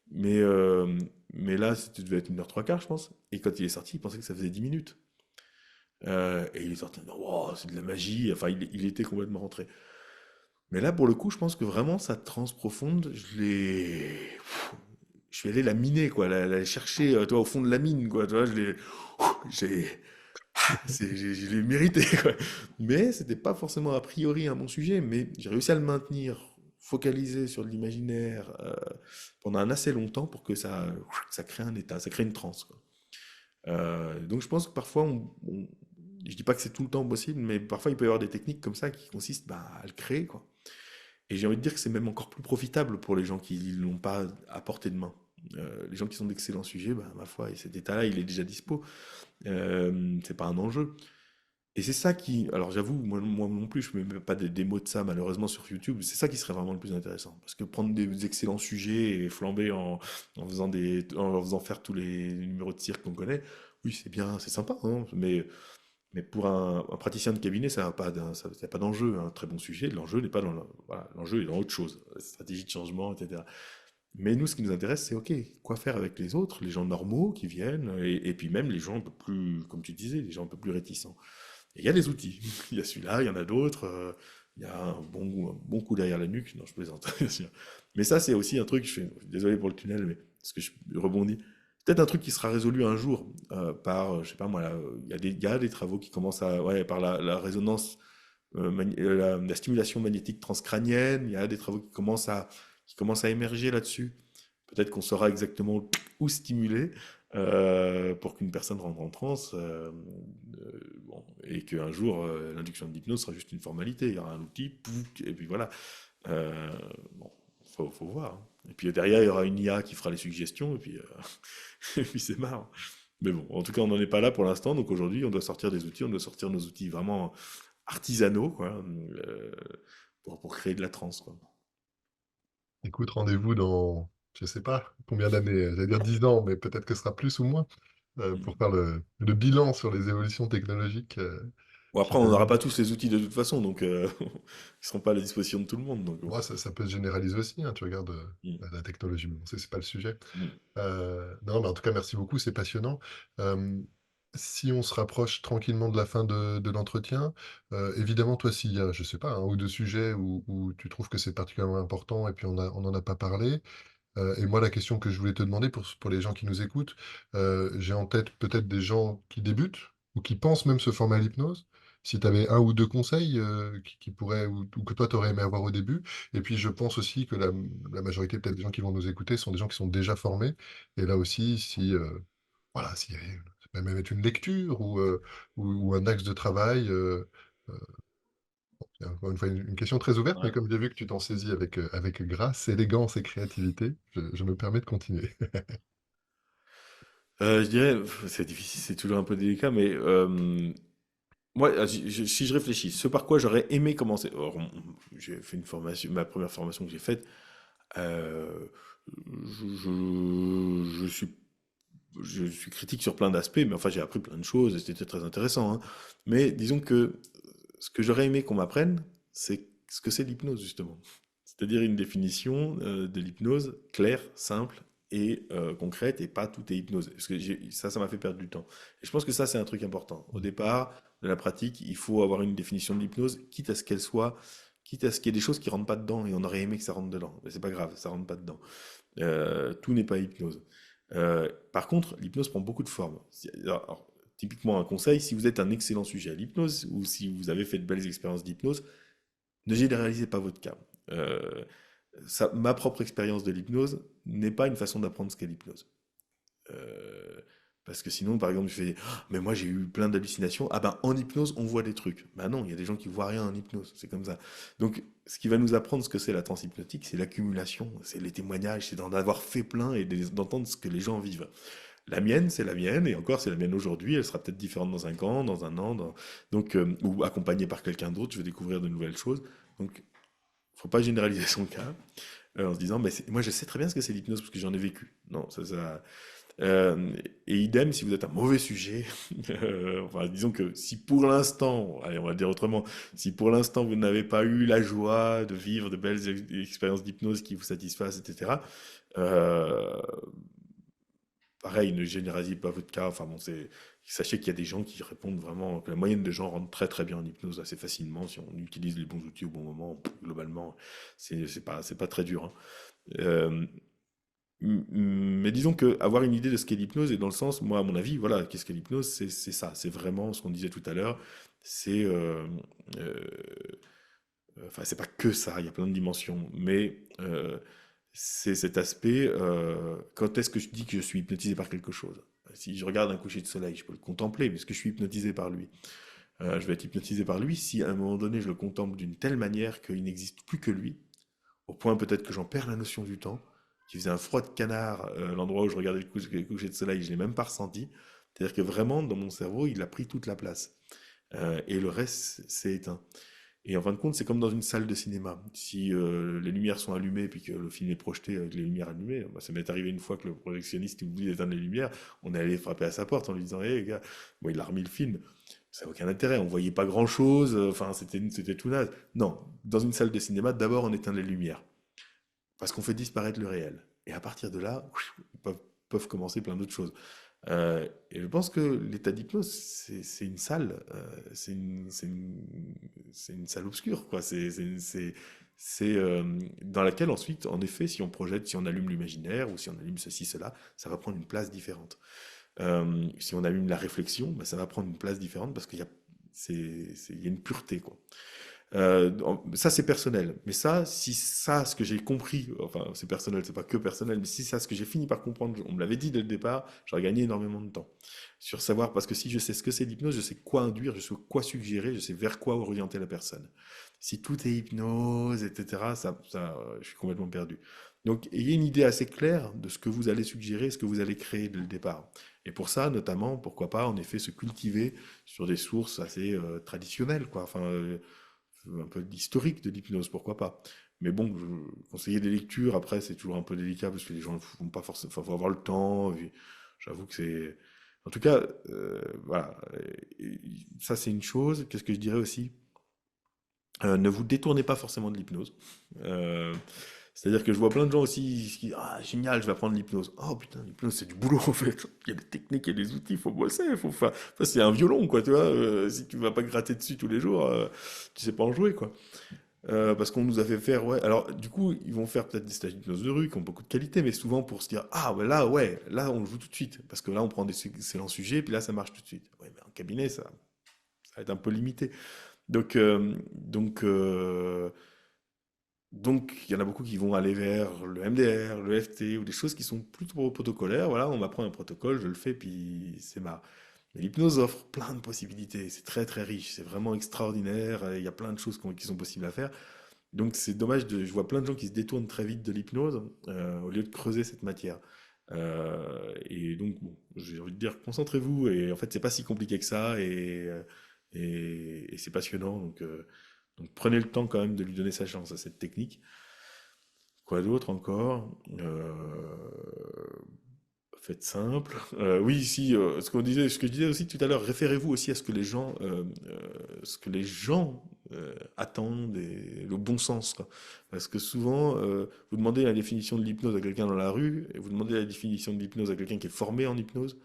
mais, euh, mais là, c'était devait être une heure trois quarts, je pense. Et quand il est sorti, il pensait que ça faisait 10 minutes. Et il est sorti, wow, c'est de la magie. Enfin, il était complètement rentré. Mais là, pour le coup, je pense que vraiment, sa transe profonde, je suis allé la miner, quoi, la chercher, toi, au fond de la mine, quoi, tu vois, j'ai, je l'ai mérité, quoi. Mais c'était pas forcément a priori un bon sujet, mais j'ai réussi à le maintenir focalisé sur l'imaginaire pendant un assez longtemps pour que ça crée un état, ça crée une transe, quoi. Donc je pense que parfois, je dis pas que c'est tout le temps possible, mais parfois il peut y avoir des techniques comme ça qui consistent bah, à le créer, quoi. Et j'ai envie de dire que c'est même encore plus profitable pour les gens qui l'ont pas à portée de main. Les gens qui sont d'excellents sujets, bah, ma foi, et cet état-là, il est déjà dispo. C'est pas un enjeu. Et c'est ça qui, alors j'avoue, moi non plus, je ne mets pas des démos de ça malheureusement sur YouTube. C'est ça qui serait vraiment le plus intéressant, parce que prendre des excellents sujets et flamber en faisant faire tous les numéros de cirque qu'on connaît, oui c'est bien, c'est sympa, hein, mais pour un praticien de cabinet, ça n'a pas, ça, y a pas d'enjeu. Un très bon sujet, l'enjeu n'est pas voilà, l'enjeu est dans autre chose, stratégie de changement, etc. Mais nous, ce qui nous intéresse, c'est OK, quoi faire avec les autres, les gens normaux qui viennent, et puis même les gens un peu plus, comme tu disais, les gens un peu plus réticents. Et il y a des outils. Il y a celui-là, il y en a d'autres. Il y a un bon coup derrière la nuque. Non, je plaisante, bien sûr. Mais ça, c'est aussi un truc, désolé pour le tunnel, mais parce que je rebondis. Peut-être un truc qui sera résolu un jour par, je sais pas moi, il y a des travaux qui commencent ouais, par la résonance, la stimulation magnétique transcrânienne. Il y a des travaux qui commencent à émerger là-dessus. Peut-être qu'on saura exactement où stimuler pour qu'une personne rentre en transe bon, et qu'un jour l'induction de l'hypnose sera juste une formalité. Il y aura un outil, pouf, et puis voilà. Bon, faut voir, hein. Et puis derrière, il y aura une IA qui fera les suggestions, et puis, et puis c'est marrant. Mais bon, en tout cas, on n'en est pas là pour l'instant. Donc aujourd'hui, on doit sortir des outils, on doit sortir nos outils vraiment artisanaux, quoi, pour créer de la transe, quoi. Écoute, rendez-vous dans, je sais pas combien d'années, j'allais dire 10 ans, mais peut-être que ce sera plus ou moins, pour faire le bilan sur les évolutions technologiques, Bon, après, on n'aura finalement. pas tous les outils de toute façon, donc ils seront pas à la disposition de tout le monde. Donc bon. Moi, ça peut se généraliser aussi, hein, tu regardes Mm, la technologie, mais bon, c'est pas le sujet. mm. Non, mais en tout cas, merci beaucoup, c'est passionnant. Euh, Si on se rapproche tranquillement de la fin de l'entretien, évidemment, toi, s'il y a, je sais pas, un ou 2 sujets où tu trouves que c'est particulièrement important et puis on n'en a pas parlé, et moi, la question que je voulais te demander pour les gens qui nous écoutent, j'ai en tête peut-être des gens qui débutent ou qui pensent même se former à l'hypnose. Si tu avais un ou 2 conseils, qui pourraient ou que toi tu aurais aimé avoir au début. Et puis je pense aussi que la majorité peut-être des gens qui vont nous écouter sont des gens qui sont déjà formés. Et là aussi, si, voilà, s'il y avait ça peut même être une lecture ou un axe de travail, c'est encore une fois une question très ouverte, mais Ouais. comme j'ai vu que tu t'en saisis avec grâce, élégance et créativité, je me permets de continuer. Je dirais, c'est difficile, c'est toujours un peu délicat, mais moi, si je réfléchis, ce par quoi j'aurais aimé commencer. Or, j'ai fait une formation, ma première formation que j'ai faite, euh, je suis je suis critique sur plein d'aspects, mais enfin j'ai appris plein de choses et c'était très intéressant, hein. Mais disons que ce que j'aurais aimé qu'on m'apprenne, c'est ce que c'est l'hypnose justement. C'est-à-dire une définition de l'hypnose claire, simple et concrète et pas tout est hypnose. Parce que ça m'a fait perdre du temps. Et je pense que ça c'est un truc important. Au départ de la pratique, il faut avoir une définition de l'hypnose, quitte à ce qu'elle soit, quitte à ce qu'il y ait des choses qui rentrent pas dedans et on aurait aimé que ça rentre dedans. Mais c'est pas grave, ça rentre pas dedans. Tout n'est pas hypnose. Par contre, l'hypnose prend beaucoup de formes. Alors, typiquement, un conseil, si vous êtes un excellent sujet à l'hypnose ou si vous avez fait de belles expériences d'hypnose, ne généralisez pas votre cas. Euh, Ma propre expérience de l'hypnose n'est pas une façon d'apprendre ce qu'est l'hypnose. Euh, Parce que sinon, par exemple, je fais ah, mais moi j'ai eu plein d'hallucinations. Ah ben en hypnose, on voit des trucs. Ben non, il y a des gens qui voient rien en hypnose. C'est comme ça. Donc, ce qui va nous apprendre ce que c'est la transe hypnotique, c'est l'accumulation, c'est les témoignages, c'est d'en avoir fait plein et d'entendre ce que les gens vivent. La mienne, c'est la mienne, et encore, c'est la mienne aujourd'hui. Elle sera peut-être différente dans 5 ans, dans un an, donc, ou accompagnée par quelqu'un d'autre. Je vais découvrir de nouvelles choses. Donc, faut pas généraliser son cas en se disant, mais moi je sais très bien ce que c'est l'hypnose parce que j'en ai vécu. Non, et idem, si vous êtes un mauvais sujet, enfin, disons que si pour l'instant, allez, on va le dire autrement, si pour l'instant vous n'avez pas eu la joie de vivre de belles expériences d'hypnose qui vous satisfassent, etc., euh, pareil, ne généralisez pas votre cas. Enfin bon, sachez qu'il y a des gens qui répondent vraiment, que la moyenne des gens rentrent très très bien en hypnose assez facilement si on utilise les bons outils au bon moment. Globalement, c'est pas très dur, hein. Euh, mais disons que avoir une idée de ce qu'est l'hypnose, et dans le sens, moi, à mon avis, voilà, qu'est-ce qu'est l'hypnose? C'est ça, c'est vraiment ce qu'on disait tout à l'heure. C'est, euh, enfin, c'est pas que ça, il y a plein de dimensions, mais c'est cet aspect. Quand est-ce que je dis que je suis hypnotisé par quelque chose? Si je regarde un coucher de soleil, je peux le contempler, mais est-ce que je suis hypnotisé par lui? Je vais être hypnotisé par lui si à un moment donné je le contemple d'une telle manière qu'il n'existe plus que lui, au point peut-être que j'en perds la notion du temps, qui faisait un froid de canard, l'endroit où je regardais le coucher de soleil, je ne l'ai même pas ressenti. C'est-à-dire que vraiment, dans mon cerveau, il a pris toute la place. Et le reste s'est éteint. Et en fin de compte, c'est comme dans une salle de cinéma. Si les lumières sont allumées puis que le film est projeté avec les lumières allumées, bah, ça m'est arrivé une fois que le projectionniste oublie d'éteindre les lumières, on est allé frapper à sa porte en lui disant hé, gars, bon, il a remis le film. Ça n'a aucun intérêt, on voyait pas grand-chose, enfin c'était tout naze. Non, dans une salle de cinéma, d'abord on éteint les lumières parce qu'on fait disparaître le réel. Et à partir de là, peuvent commencer plein d'autres choses. Et je pense que l'état d'hypnose, c'est une salle, c'est une salle obscure, quoi. Dans laquelle ensuite, en effet, si on projette, si on allume l'imaginaire ou si on allume ceci, cela, ça va prendre une place différente. Si on allume la réflexion, bah, ça va prendre une place différente parce il y a une pureté, quoi. Ça, c'est personnel. Mais ça, si ça, ce que j'ai compris, enfin, c'est personnel, c'est pas que personnel, mais si ça, ce que j'ai fini par comprendre, on me l'avait dit dès le départ, j'aurais gagné énormément de temps. Sur savoir, parce que si je sais ce que c'est l'hypnose, je sais quoi induire, je sais quoi suggérer, je sais vers quoi orienter la personne. Si tout est hypnose, etc., je suis complètement perdu. Donc, ayez une idée assez claire de ce que vous allez suggérer, ce que vous allez créer dès le départ. Et pour ça, notamment, pourquoi pas, en effet, se cultiver sur des sources assez traditionnelles, quoi. Enfin, un peu d'historique de l'hypnose, pourquoi pas. Mais bon, conseiller des lectures, après, c'est toujours un peu délicat parce que les gens ne font pas forcément, enfin, faut avoir le temps. J'avoue que c'est. En tout cas, voilà. Ça, c'est une chose. Qu'est-ce que je dirais aussi? Ne vous détournez pas forcément de l'hypnose. Euh, C'est-à-dire que je vois plein de gens aussi qui disent ah génial, je vais apprendre l'hypnose. Oh putain, l'hypnose c'est du boulot en fait. Il y a des techniques, il y a des outils, il faut bosser, il faut faire. Enfin, c'est un violon quoi, tu vois. Si tu vas pas gratter dessus tous les jours, tu sais pas en jouer quoi. Parce qu'on nous a fait faire, ouais. Alors, du coup, ils vont faire peut-être des stages d'hypnose de rue qui ont beaucoup de qualité, mais souvent pour se dire, ah, ben là, ouais, là, on joue tout de suite. Parce que là, on prend des excellents sujets, puis là, ça marche tout de suite. Ouais, mais en cabinet, ça va être un peu limité. Donc, il y en a beaucoup qui vont aller vers le MDR, le FT, ou des choses qui sont plutôt protocolaires. Voilà, on m'apprend un protocole, je le fais, puis c'est marre. Mais l'hypnose offre plein de possibilités. C'est très, très riche. C'est vraiment extraordinaire. Il y a plein de choses qui sont possibles à faire. Donc c'est dommage, je vois plein de gens qui se détournent très vite de l'hypnose au lieu de creuser cette matière. Et donc, bon, j'ai envie de dire, concentrez-vous. Et en fait, c'est pas si compliqué que ça. Et c'est passionnant. Donc prenez le temps quand même de lui donner sa chance à cette technique. Quoi d'autre encore? Faites simple. Oui, si, ce que je disais aussi tout à l'heure, référez-vous aussi à ce que les gens attendent et le bon sens, quoi. Parce que souvent, vous demandez la définition de l'hypnose à quelqu'un dans la rue, et vous demandez la définition de l'hypnose à quelqu'un qui est formé en hypnose.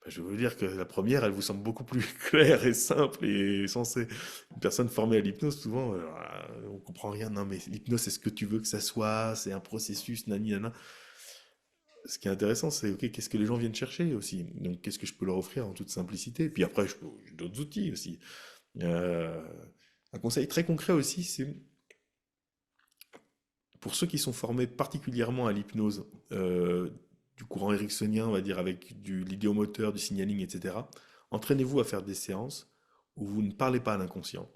Ben, je veux vous dire que la première, elle vous semble beaucoup plus claire et simple et sensée. Une personne formée à l'hypnose, souvent, on comprend rien. Non, mais l'hypnose, c'est ce que tu veux que ça soit, c'est un processus, nani, nana. Ce qui est intéressant, c'est ok, qu'est-ce que les gens viennent chercher aussi. Donc, qu'est-ce que je peux leur offrir en toute simplicité. Puis après, j'ai d'autres outils aussi. Euh, un conseil très concret aussi, c'est pour ceux qui sont formés particulièrement à l'hypnose, du courant ericksonien, on va dire, avec l'idéomoteur, du signaling, etc. Entraînez-vous à faire des séances où vous ne parlez pas à l'inconscient.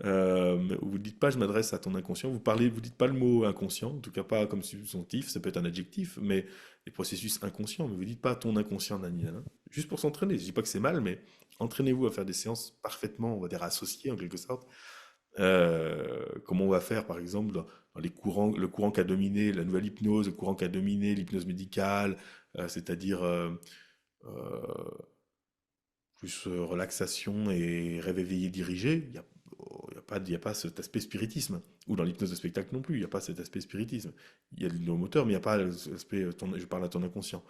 Vous ne dites pas je m'adresse à ton inconscient, vous dites pas le mot inconscient, en tout cas pas comme subjonctif, ça peut être un adjectif, mais les processus inconscients, mais vous dites pas ton inconscient, nani, nana. Juste pour s'entraîner. Je dis pas que c'est mal, mais entraînez-vous à faire des séances parfaitement, on va dire associées en quelque sorte. Comme on va faire par exemple dans les courants, le courant qui a dominé la nouvelle hypnose, le courant qui a dominé l'hypnose médicale, c'est-à-dire euh, plus relaxation et rêve éveillé dirigé, il y a pas cet aspect spiritisme. Ou dans l'hypnose de spectacle non plus, il n'y a pas cet aspect spiritisme. Il y a le moteur, mais il n'y a pas l'aspect je parle à ton inconscient.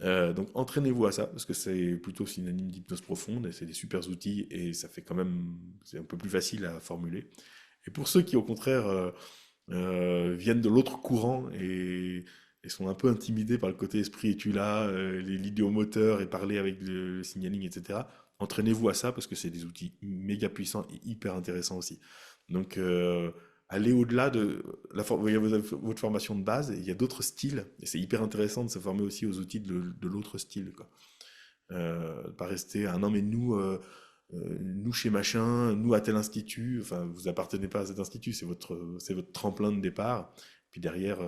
Donc entraînez-vous à ça, parce que c'est plutôt synonyme d'hypnose profonde, et c'est des super outils, et ça fait quand même, c'est un peu plus facile à formuler. Et pour ceux qui au contraire viennent de l'autre courant et sont un peu intimidés par le côté esprit et là, l'idéomoteur et parler avec le signaling, etc. Entraînez-vous à ça parce que c'est des outils méga puissants et hyper intéressants aussi. Donc, allez au-delà de il y a votre formation de base et il y a d'autres styles. Et c'est hyper intéressant de se former aussi aux outils de l'autre style, quoi. Pas rester, ah non, mais nous chez machin, nous à tel institut, enfin, vous appartenez pas à cet institut, c'est votre tremplin de départ. Puis derrière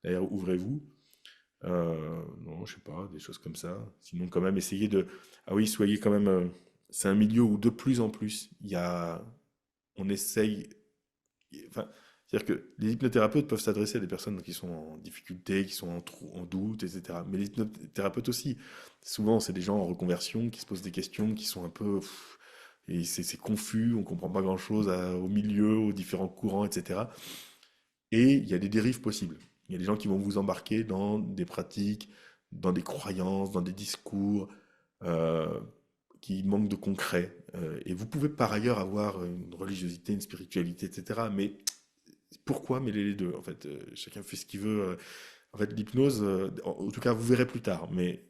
ouvrez-vous. Non, je sais pas, des choses comme ça. Sinon, quand même, essayez de. Ah oui, soyez quand même. C'est un milieu où de plus en plus, on essaye. Enfin, c'est-à-dire que les hypnothérapeutes peuvent s'adresser à des personnes qui sont en difficulté, qui sont en doute, etc. Mais les hypnothérapeutes aussi. Souvent, c'est des gens en reconversion qui se posent des questions, qui sont un peu. Et c'est confus, on comprend pas grand-chose au milieu, aux différents courants, etc. Et il y a des dérives possibles. Il y a des gens qui vont vous embarquer dans des pratiques, dans des croyances, dans des discours euh, qui manquent de concret. Et vous pouvez par ailleurs avoir une religiosité, une spiritualité, etc. Mais pourquoi mêler les deux? En fait, chacun fait ce qu'il veut. En fait, l'hypnose, en tout cas, vous verrez plus tard. Mais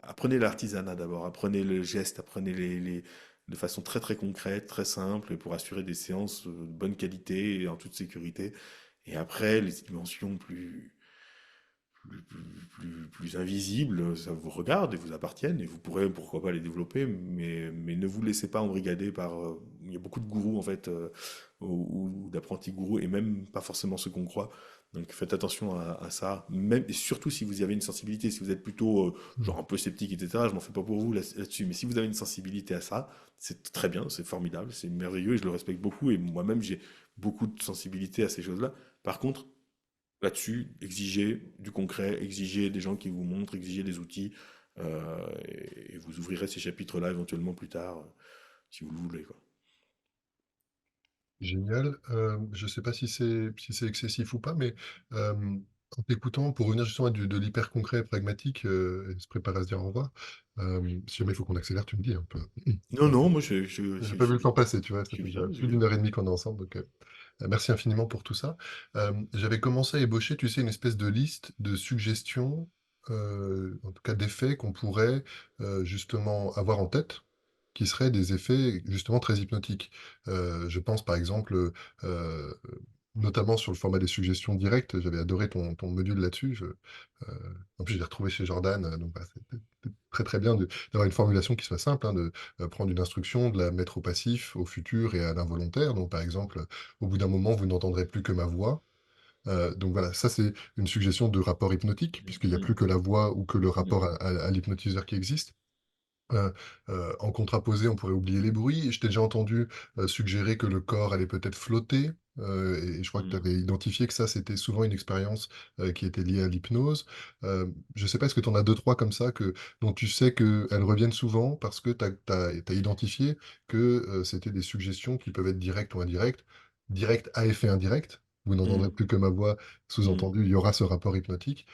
apprenez l'artisanat d'abord, apprenez le geste, apprenez de façon très très concrète, très simple, pour assurer des séances de bonne qualité et en toute sécurité. Et après, les dimensions plus invisibles, ça vous regarde et vous appartiennent, et vous pourrez pourquoi pas les développer, mais ne vous laissez pas embrigader par... il y a beaucoup de gourous en fait, ou d'apprentis gourous, et même pas forcément ceux qu'on croit. Donc faites attention à ça, même, et surtout si vous avez une sensibilité, si vous êtes plutôt Mm. genre un peu sceptique, etc., je m'en fais pas pour vous là-dessus, mais si vous avez une sensibilité à ça, c'est très bien, c'est formidable, c'est merveilleux, et je le respecte beaucoup, et moi-même j'ai beaucoup de sensibilité à ces choses-là. Par contre, là-dessus, exigez du concret, exigez des gens qui vous montrent, exigez des outils, et vous ouvrirez ces chapitres-là éventuellement plus tard, si vous le voulez, quoi. Génial. Je sais pas si c'est excessif ou pas, mais en t'écoutant, pour revenir justement à de l'hyper concret et pragmatique, et se préparer à se dire au revoir, si jamais il faut qu'on accélère, tu me dis, hein, Non, peu non, importe. moi J'ai pas vu le temps passer, tu vois? je Ça suis fait bien, déjà plus d'une heure et demie qu'on est ensemble, donc merci infiniment pour tout ça. J'avais commencé à ébaucher, tu sais, une espèce de liste de suggestions, en tout cas d'effets qu'on pourrait, justement avoir en tête, qui seraient des effets justement très hypnotiques. Je pense par exemple, notamment sur le format des suggestions directes, j'avais adoré ton module là-dessus. En plus je l'ai retrouvé chez Jordan, donc bah, c'était très, très bien d'avoir une formulation qui soit simple, hein, de, prendre une instruction, de la mettre au passif, au futur et à l'involontaire. Donc par exemple, au bout d'un moment, vous n'entendrez plus que ma voix. Donc voilà, ça c'est une suggestion de rapport hypnotique, puisqu'il n'y a Mhm. plus que la voix ou que le rapport Mhm. à l'hypnotiseur qui existe. Heu En contraposé, on pourrait oublier les bruits. Je t'ai déjà entendu, suggérer que le corps allait peut-être flotter, et je crois que tu Mhm. avais identifié que ça, c'était souvent une expérience, qui était liée à l'hypnose. Je sais pas, est-ce que tu en as 2-3 comme ça dont tu sais qu'elles reviennent souvent parce que tu as identifié que, c'était des suggestions qui peuvent être directes ou indirectes? Directes à effet indirect, vous n'entendrez Mhm. plus que ma voix, Mhm. sous-entendu, il y aura ce rapport hypnotique.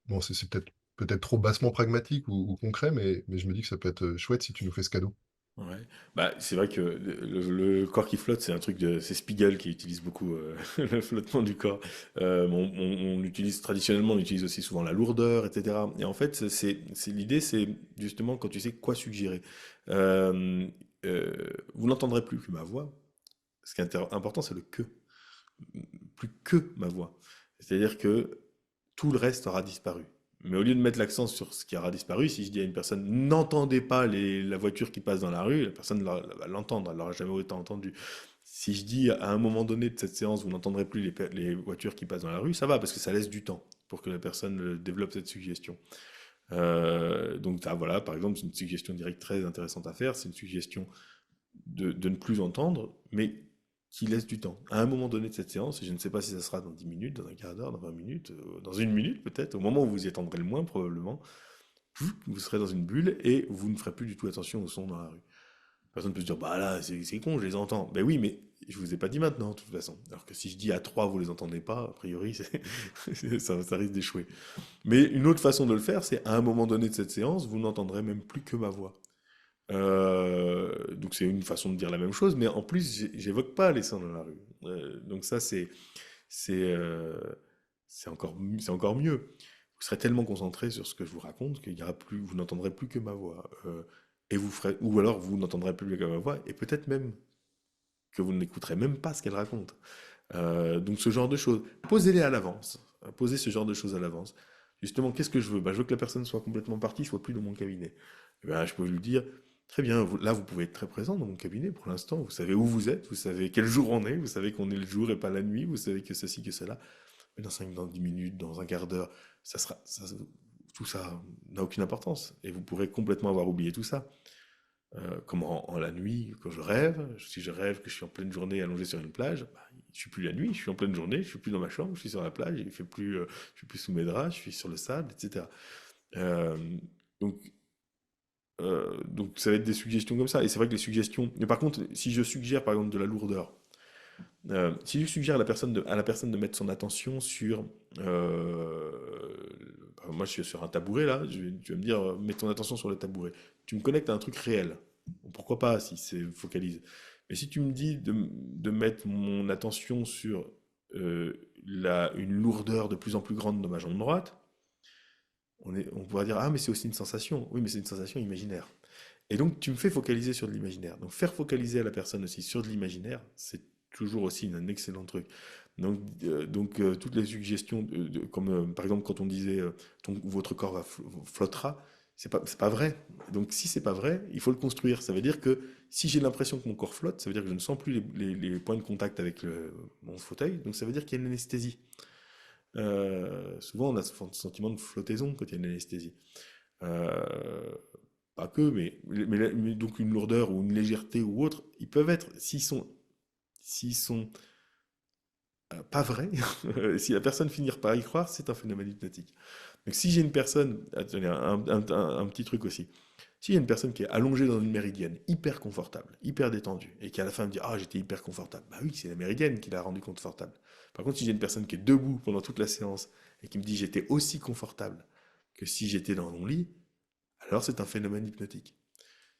Bon, c'est peut-être trop bassement pragmatique ou concret, mais je me dis que ça peut être, chouette si tu nous fais ce cadeau. Ouais. Bah, c'est vrai que le corps qui flotte, c'est un truc de, c'est Spiegel qui utilise beaucoup le flottement du corps. On utilise traditionnellement, on utilise aussi souvent la lourdeur, etc. Et en fait, l'idée, c'est justement quand tu sais quoi suggérer. Euh, vous n'entendrez plus que ma voix. Ce qui est important, c'est le que, plus que ma voix. C'est-à-dire que tout le reste aura disparu. Mais au lieu de mettre l'accent sur ce qui aura disparu, si je dis à une personne n'entendez pas la voiture qui passe dans la rue, la personne va l'entendre, elle l'aura jamais autant entendu. Si je dis à un moment donné de cette séance, vous n'entendrez plus les voitures qui passent dans la rue, ça va parce que ça laisse du temps pour que la personne développe cette suggestion. Donc voilà, par exemple, c'est une suggestion directe très intéressante à faire, c'est une suggestion de ne plus entendre, mais qui laisse du temps. À un moment donné de cette séance, et je ne sais pas si ça sera dans 10 minutes, dans un quart d'heure, dans 20 minutes, dans une minute peut-être, au moment où vous y attendrez le moins probablement, vous serez dans une bulle et vous ne ferez plus du tout attention aux sons dans la rue. Personne peut se dire, bah là, c'est con, je les entends. Ben oui, mais je vous ai pas dit maintenant, de toute façon. Alors que si je dis à 3, vous les entendez pas, a priori, ça risque d'échouer. Mais une autre façon de le faire, c'est à un moment donné de cette séance, vous n'entendrez même plus que ma voix. Donc c'est une façon de dire la même chose, mais en plus j'évoque pas les sons dans la rue. Donc ça c'est euh, c'est encore mieux. Vous serez tellement concentré sur ce que je vous raconte qu'il y aura plus, vous n'entendrez plus que ma voix. Et vous ferez, ou alors vous n'entendrez plus que ma voix, et peut-être même que vous n'écouterez même pas ce qu'elle raconte. Donc ce genre de choses, posez-les à l'avance. Posez ce genre de choses à l'avance. Justement, qu'est-ce que je veux? Bah, je veux que la personne soit complètement partie, soit plus dans mon cabinet. Eh ben, je peux lui dire, très bien, là vous pouvez être très présent dans mon cabinet pour l'instant. Vous savez où vous êtes, vous savez quel jour on est, vous savez qu'on est le jour et pas la nuit, vous savez que ceci, que cela. Mais dans 10 minutes, dans un quart d'heure, tout ça n'a aucune importance. Et vous pourrez complètement avoir oublié tout ça. Comme en la nuit, quand je rêve, si je rêve que je suis en pleine journée allongé sur une plage, bah, je suis plus la nuit, je suis en pleine journée, je suis plus dans ma chambre, je suis sur la plage, il fait plus, je suis plus sous mes draps, je suis sur le sable, etc. Euh, donc, donc ça va être des suggestions comme ça. Et c'est vrai que les suggestions. Mais par contre, si je suggère par exemple de la lourdeur, si je suggère à la personne de mettre son attention sur. Moi, je suis sur un tabouret là, tu vas me dire, mets ton attention sur le tabouret. Tu me connectes à un truc réel. Bon, pourquoi pas si c'est focalise. Mais si tu me dis de mettre mon attention sur une lourdeur de plus en plus grande de ma jambe droite, on pourra dire, ah, mais c'est aussi une sensation. Oui, mais c'est une sensation imaginaire. Et donc, tu me fais focaliser sur de l'imaginaire. Donc, faire focaliser à la personne aussi sur de l'imaginaire, c'est toujours aussi un excellent truc. Donc, toutes les suggestions, comme par exemple quand on disait votre corps flottera, c'est pas vrai. Donc, si c'est pas vrai, il faut le construire. Ça veut dire que si j'ai l'impression que mon corps flotte, ça veut dire que je ne sens plus les points de contact avec mon fauteuil. Donc, ça veut dire qu'il y a une anesthésie. Souvent, on a ce sentiment de flottaison quand il y a une anesthésie. Euh, Pas que, mais donc une lourdeur ou une légèreté ou autre, ils peuvent être, s'ils sont pas vrais, si la personne finit par y croire, c'est un phénomène hypnotique. Donc si j'ai une personne, attendez, un petit truc aussi, S'il y a une personne qui est allongée dans une méridienne, hyper confortable, hyper détendue, et qui à la fin me dit ah j'étais hyper confortable, bah oui c'est la méridienne qui l'a rendu confortable. Par contre si j'ai une personne qui est debout pendant toute la séance et qui me dit j'étais aussi confortable que si j'étais dans mon lit, alors c'est un phénomène hypnotique.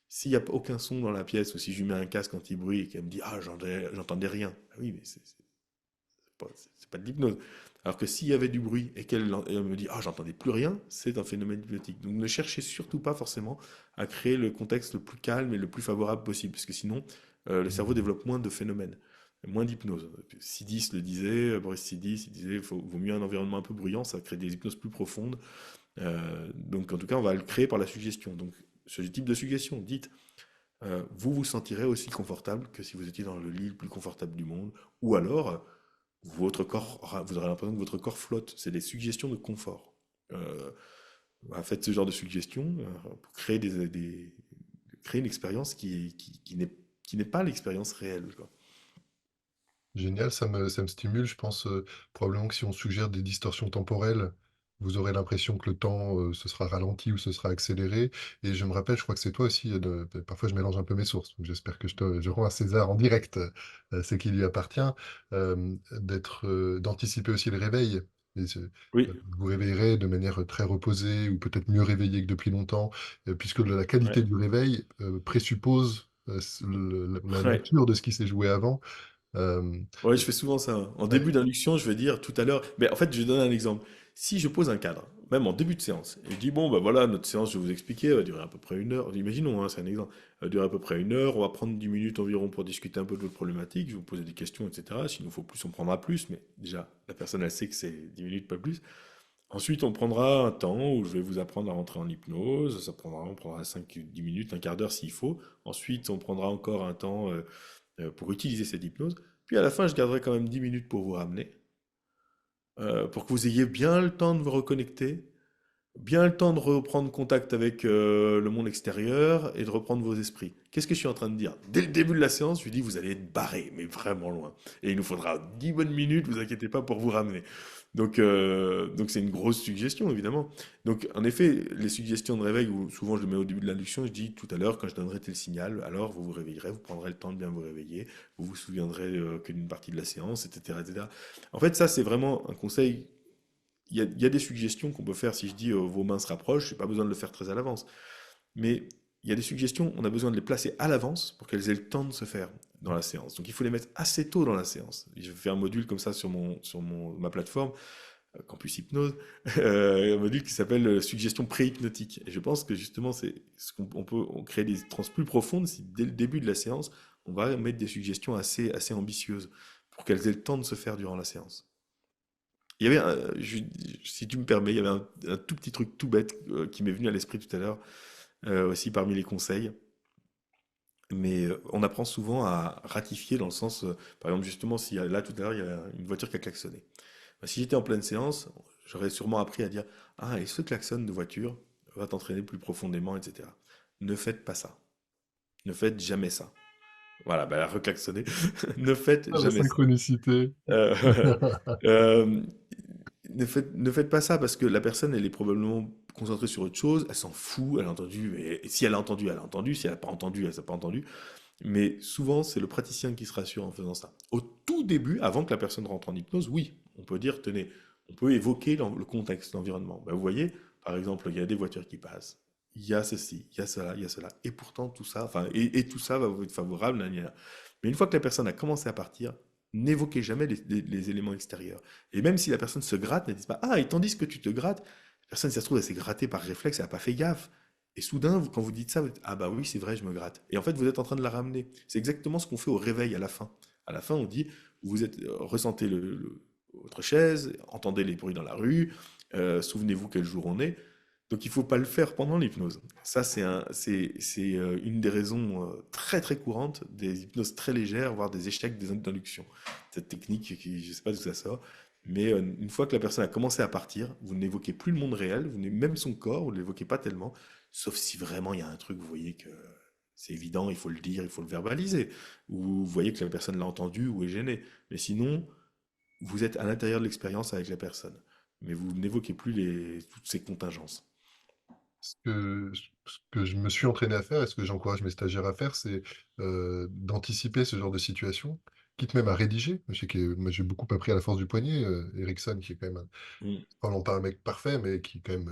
S'il n'y a aucun son dans la pièce ou si je lui mets un casque anti-bruit et qu'elle me dit ah j'entendais rien, ah oui mais c'est pas de l'hypnose. Alors que s'il y avait du bruit et elle me dit ah j'entendais plus rien, c'est un phénomène hypnotique. Donc ne cherchez surtout pas forcément à créer le contexte le plus calme et le plus favorable possible, parce que sinon le cerveau Mmh. développe moins de phénomènes, moins d'hypnose. Sidis le disait, Boris Sidis, il disait vaut mieux un environnement un peu bruyant, ça crée des hypnoses plus profondes. Donc en tout cas on va le créer par la suggestion. Donc ce type de suggestion, dites vous vous sentirez aussi confortable que si vous étiez dans le lit le plus confortable du monde, ou alors votre corps, vous aurez l'impression que votre corps flotte. C'est des suggestions de confort. Euh, Faites ce genre de suggestions pour créer, créer une expérience qui n'est pas l'expérience réelle, quoi. Génial, ça me stimule. Je pense, probablement que si on suggère des distorsions temporelles, vous aurez l'impression que le temps, se sera ralenti ou se sera accéléré et je me rappelle, je crois que c'est toi aussi, parfois je mélange un peu mes sources, donc j'espère que je rends à César en direct, ce qui lui appartient, d'anticiper aussi le réveil et Oui, vous réveillerez de manière, très reposée ou peut-être mieux réveillé que depuis longtemps, puisque la ouais, qualité du réveil, présuppose, la ouais. nature de ce qui s'est joué avant. Hem, Ouais, je fais souvent ça, hein. En ouais, début d'induction, je vais dire tout à l'heure. Mais en fait, je vais donner un exemple. Si je pose un cadre, même en début de séance, et je dis bon, bah voilà, notre séance, je vais vous expliquer, elle va durer à peu près 1 heure. Imaginons, hein, c'est un exemple. Elle va durer à peu près 1 heure. On va prendre 10 minutes environ pour discuter un peu de votre problématique. Je vais vous poser des questions, etc. S'il nous faut plus, on prendra plus. Mais déjà, la personne, elle sait que c'est 10 minutes, pas plus. Ensuite, on prendra un temps où je vais vous apprendre à rentrer en hypnose. On prendra 5 10 minutes, un quart d'heure s'il faut. Ensuite, on prendra encore un temps pour utiliser cette hypnose. Puis à la fin, je garderai quand même 10 minutes pour vous ramener, pour que vous ayez bien le temps de vous reconnecter, bien le temps de reprendre contact avec le monde extérieur et de reprendre vos esprits. Qu'est-ce que je suis en train de dire? Dès le début de la séance, je lui dis, vous allez être barré, mais vraiment loin. Et il nous faudra 10 bonnes minutes, vous inquiétez pas, pour vous ramener. Donc c'est une grosse suggestion, évidemment. Donc, en effet, les suggestions de réveil, où souvent je le mets au début de l'induction, je dis tout à l'heure, quand je donnerai tel signal, alors vous vous réveillerez, vous prendrez le temps de bien vous réveiller, vous vous souviendrez que d'une partie de la séance, etc., etc. En fait, ça, c'est vraiment un conseil. Il y a des suggestions qu'on peut faire si je dis vos mains se rapprochent, j'ai pas besoin de le faire très à l'avance. Mais il y a des suggestions, on a besoin de les placer à l'avance pour qu'elles aient le temps de se faire dans la séance. Donc il faut les mettre assez tôt dans la séance. Je fais un module comme ça ma plateforme, Campus Hypnose, un module qui s'appelle Suggestion pré-hypnotique. Et je pense que justement, c'est ce on crée des trans plus profondes si dès le début de la séance, on va mettre des suggestions assez ambitieuses pour qu'elles aient le temps de se faire durant la séance. Il y avait, si tu me permets, il y avait un tout petit truc tout bête qui m'est venu à l'esprit tout à l'heure, aussi parmi les conseils. Mais on apprend souvent à ratifier dans le sens, par exemple, justement, si là tout à l'heure, il y a une voiture qui a klaxonné. Bah, si j'étais en pleine séance, j'aurais sûrement appris à dire, ah, et ce klaxon de voiture va t'entraîner plus profondément, etc. Ne faites pas ça. Ne faites jamais ça. Voilà, bah, reclaxonner. Ne faites ah la jamais ça. synchronicité. Euh, euh, ne faites pas ça parce que la personne, elle est probablement concentrée sur autre chose, elle s'en fout, elle a entendu, et si elle a entendu, elle a entendu, si elle n'a pas entendu, elle n'a pas entendu. Mais souvent, c'est le praticien qui se rassure en faisant ça. Au tout début, avant que la personne rentre en hypnose, oui, on peut dire, tenez, on peut évoquer le contexte, l'environnement. Ben, vous voyez, par exemple, il y a des voitures qui passent, il y a ceci, il y a cela, il y a cela, et pourtant tout ça, enfin, et tout ça va vous être favorable, gna, gna, gna. Mais une fois que la personne a commencé à partir, n'évoquez jamais les éléments extérieurs. Et même si la personne se gratte, ne dites pas, ah, et tandis que tu te grattes, la personne, si ça se trouve, elle s'est grattée par réflexe, elle n'a pas fait gaffe. Et soudain, quand vous dites ça, vous dites, ah bah oui, c'est vrai, je me gratte. Et en fait, vous êtes en train de la ramener. C'est exactement ce qu'on fait au réveil à la fin. À la fin, on dit, vous êtes, ressentez votre chaise, entendez les bruits dans la rue, souvenez-vous quel jour on est. Donc il ne faut pas le faire pendant l'hypnose. Ça, une des raisons très très courantes des hypnoses très légères, voire des échecs des inductions. Cette technique, je ne sais pas d'où ça sort, mais une fois que la personne a commencé à partir, vous n'évoquez plus le monde réel, même son corps, vous ne l'évoquez pas tellement, sauf si vraiment il y a un truc, vous voyez que c'est évident, il faut le dire, il faut le verbaliser, ou vous voyez que la personne l'a entendu ou est gênée. Mais sinon, vous êtes à l'intérieur de l'expérience avec la personne, mais vous n'évoquez plus toutes ces contingences. Ce que ce que je me suis entraîné à faire et ce que j'encourage mes stagiaires à faire, c'est, d'anticiper ce genre de situation, quitte même à rédiger. Je sais que moi, j'ai beaucoup appris à la force du poignet, Ericsson qui est quand même un Mm, parlons pas un mec parfait, mais qui est quand même,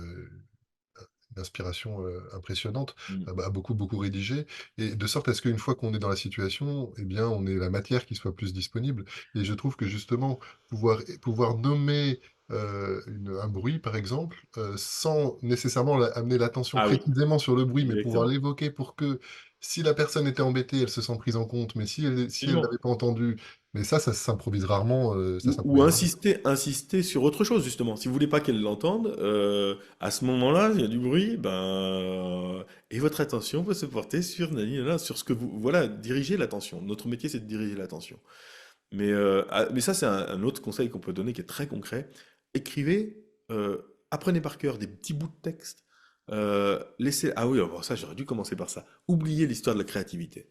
une inspiration, impressionnante, mm. a beaucoup, beaucoup rédigé et de sorte à ce qu'une fois qu'on est dans la situation, eh bien, on ait la matière qui soit plus disponible et je trouve que justement pouvoir nommer, un bruit par exemple, sans nécessairement amener l'attention Ah oui, précisément sur le bruit, mais pouvoir exactement. l'évoquer pour que si la personne était embêtée, elle se sent prise en compte, mais si elle Absolument. l'avait pas entendu, mais ça s'improvise rarement, ça Ou s'improvise rarement. insister sur autre chose, justement. Si vous voulez pas qu'elle l'entende, à ce moment-là, il y a du bruit, et votre attention peut se porter sur, nani, nana, sur ce que vous, voilà, diriger l'attention. Notre métier, c'est de diriger l'attention. Mais ça, c'est un autre conseil qu'on peut donner qui est très concret. Écrivez, apprenez par cœur des petits bouts de texte. Ah oui, alors ça, j'aurais dû commencer par ça. Oubliez l'histoire de la créativité.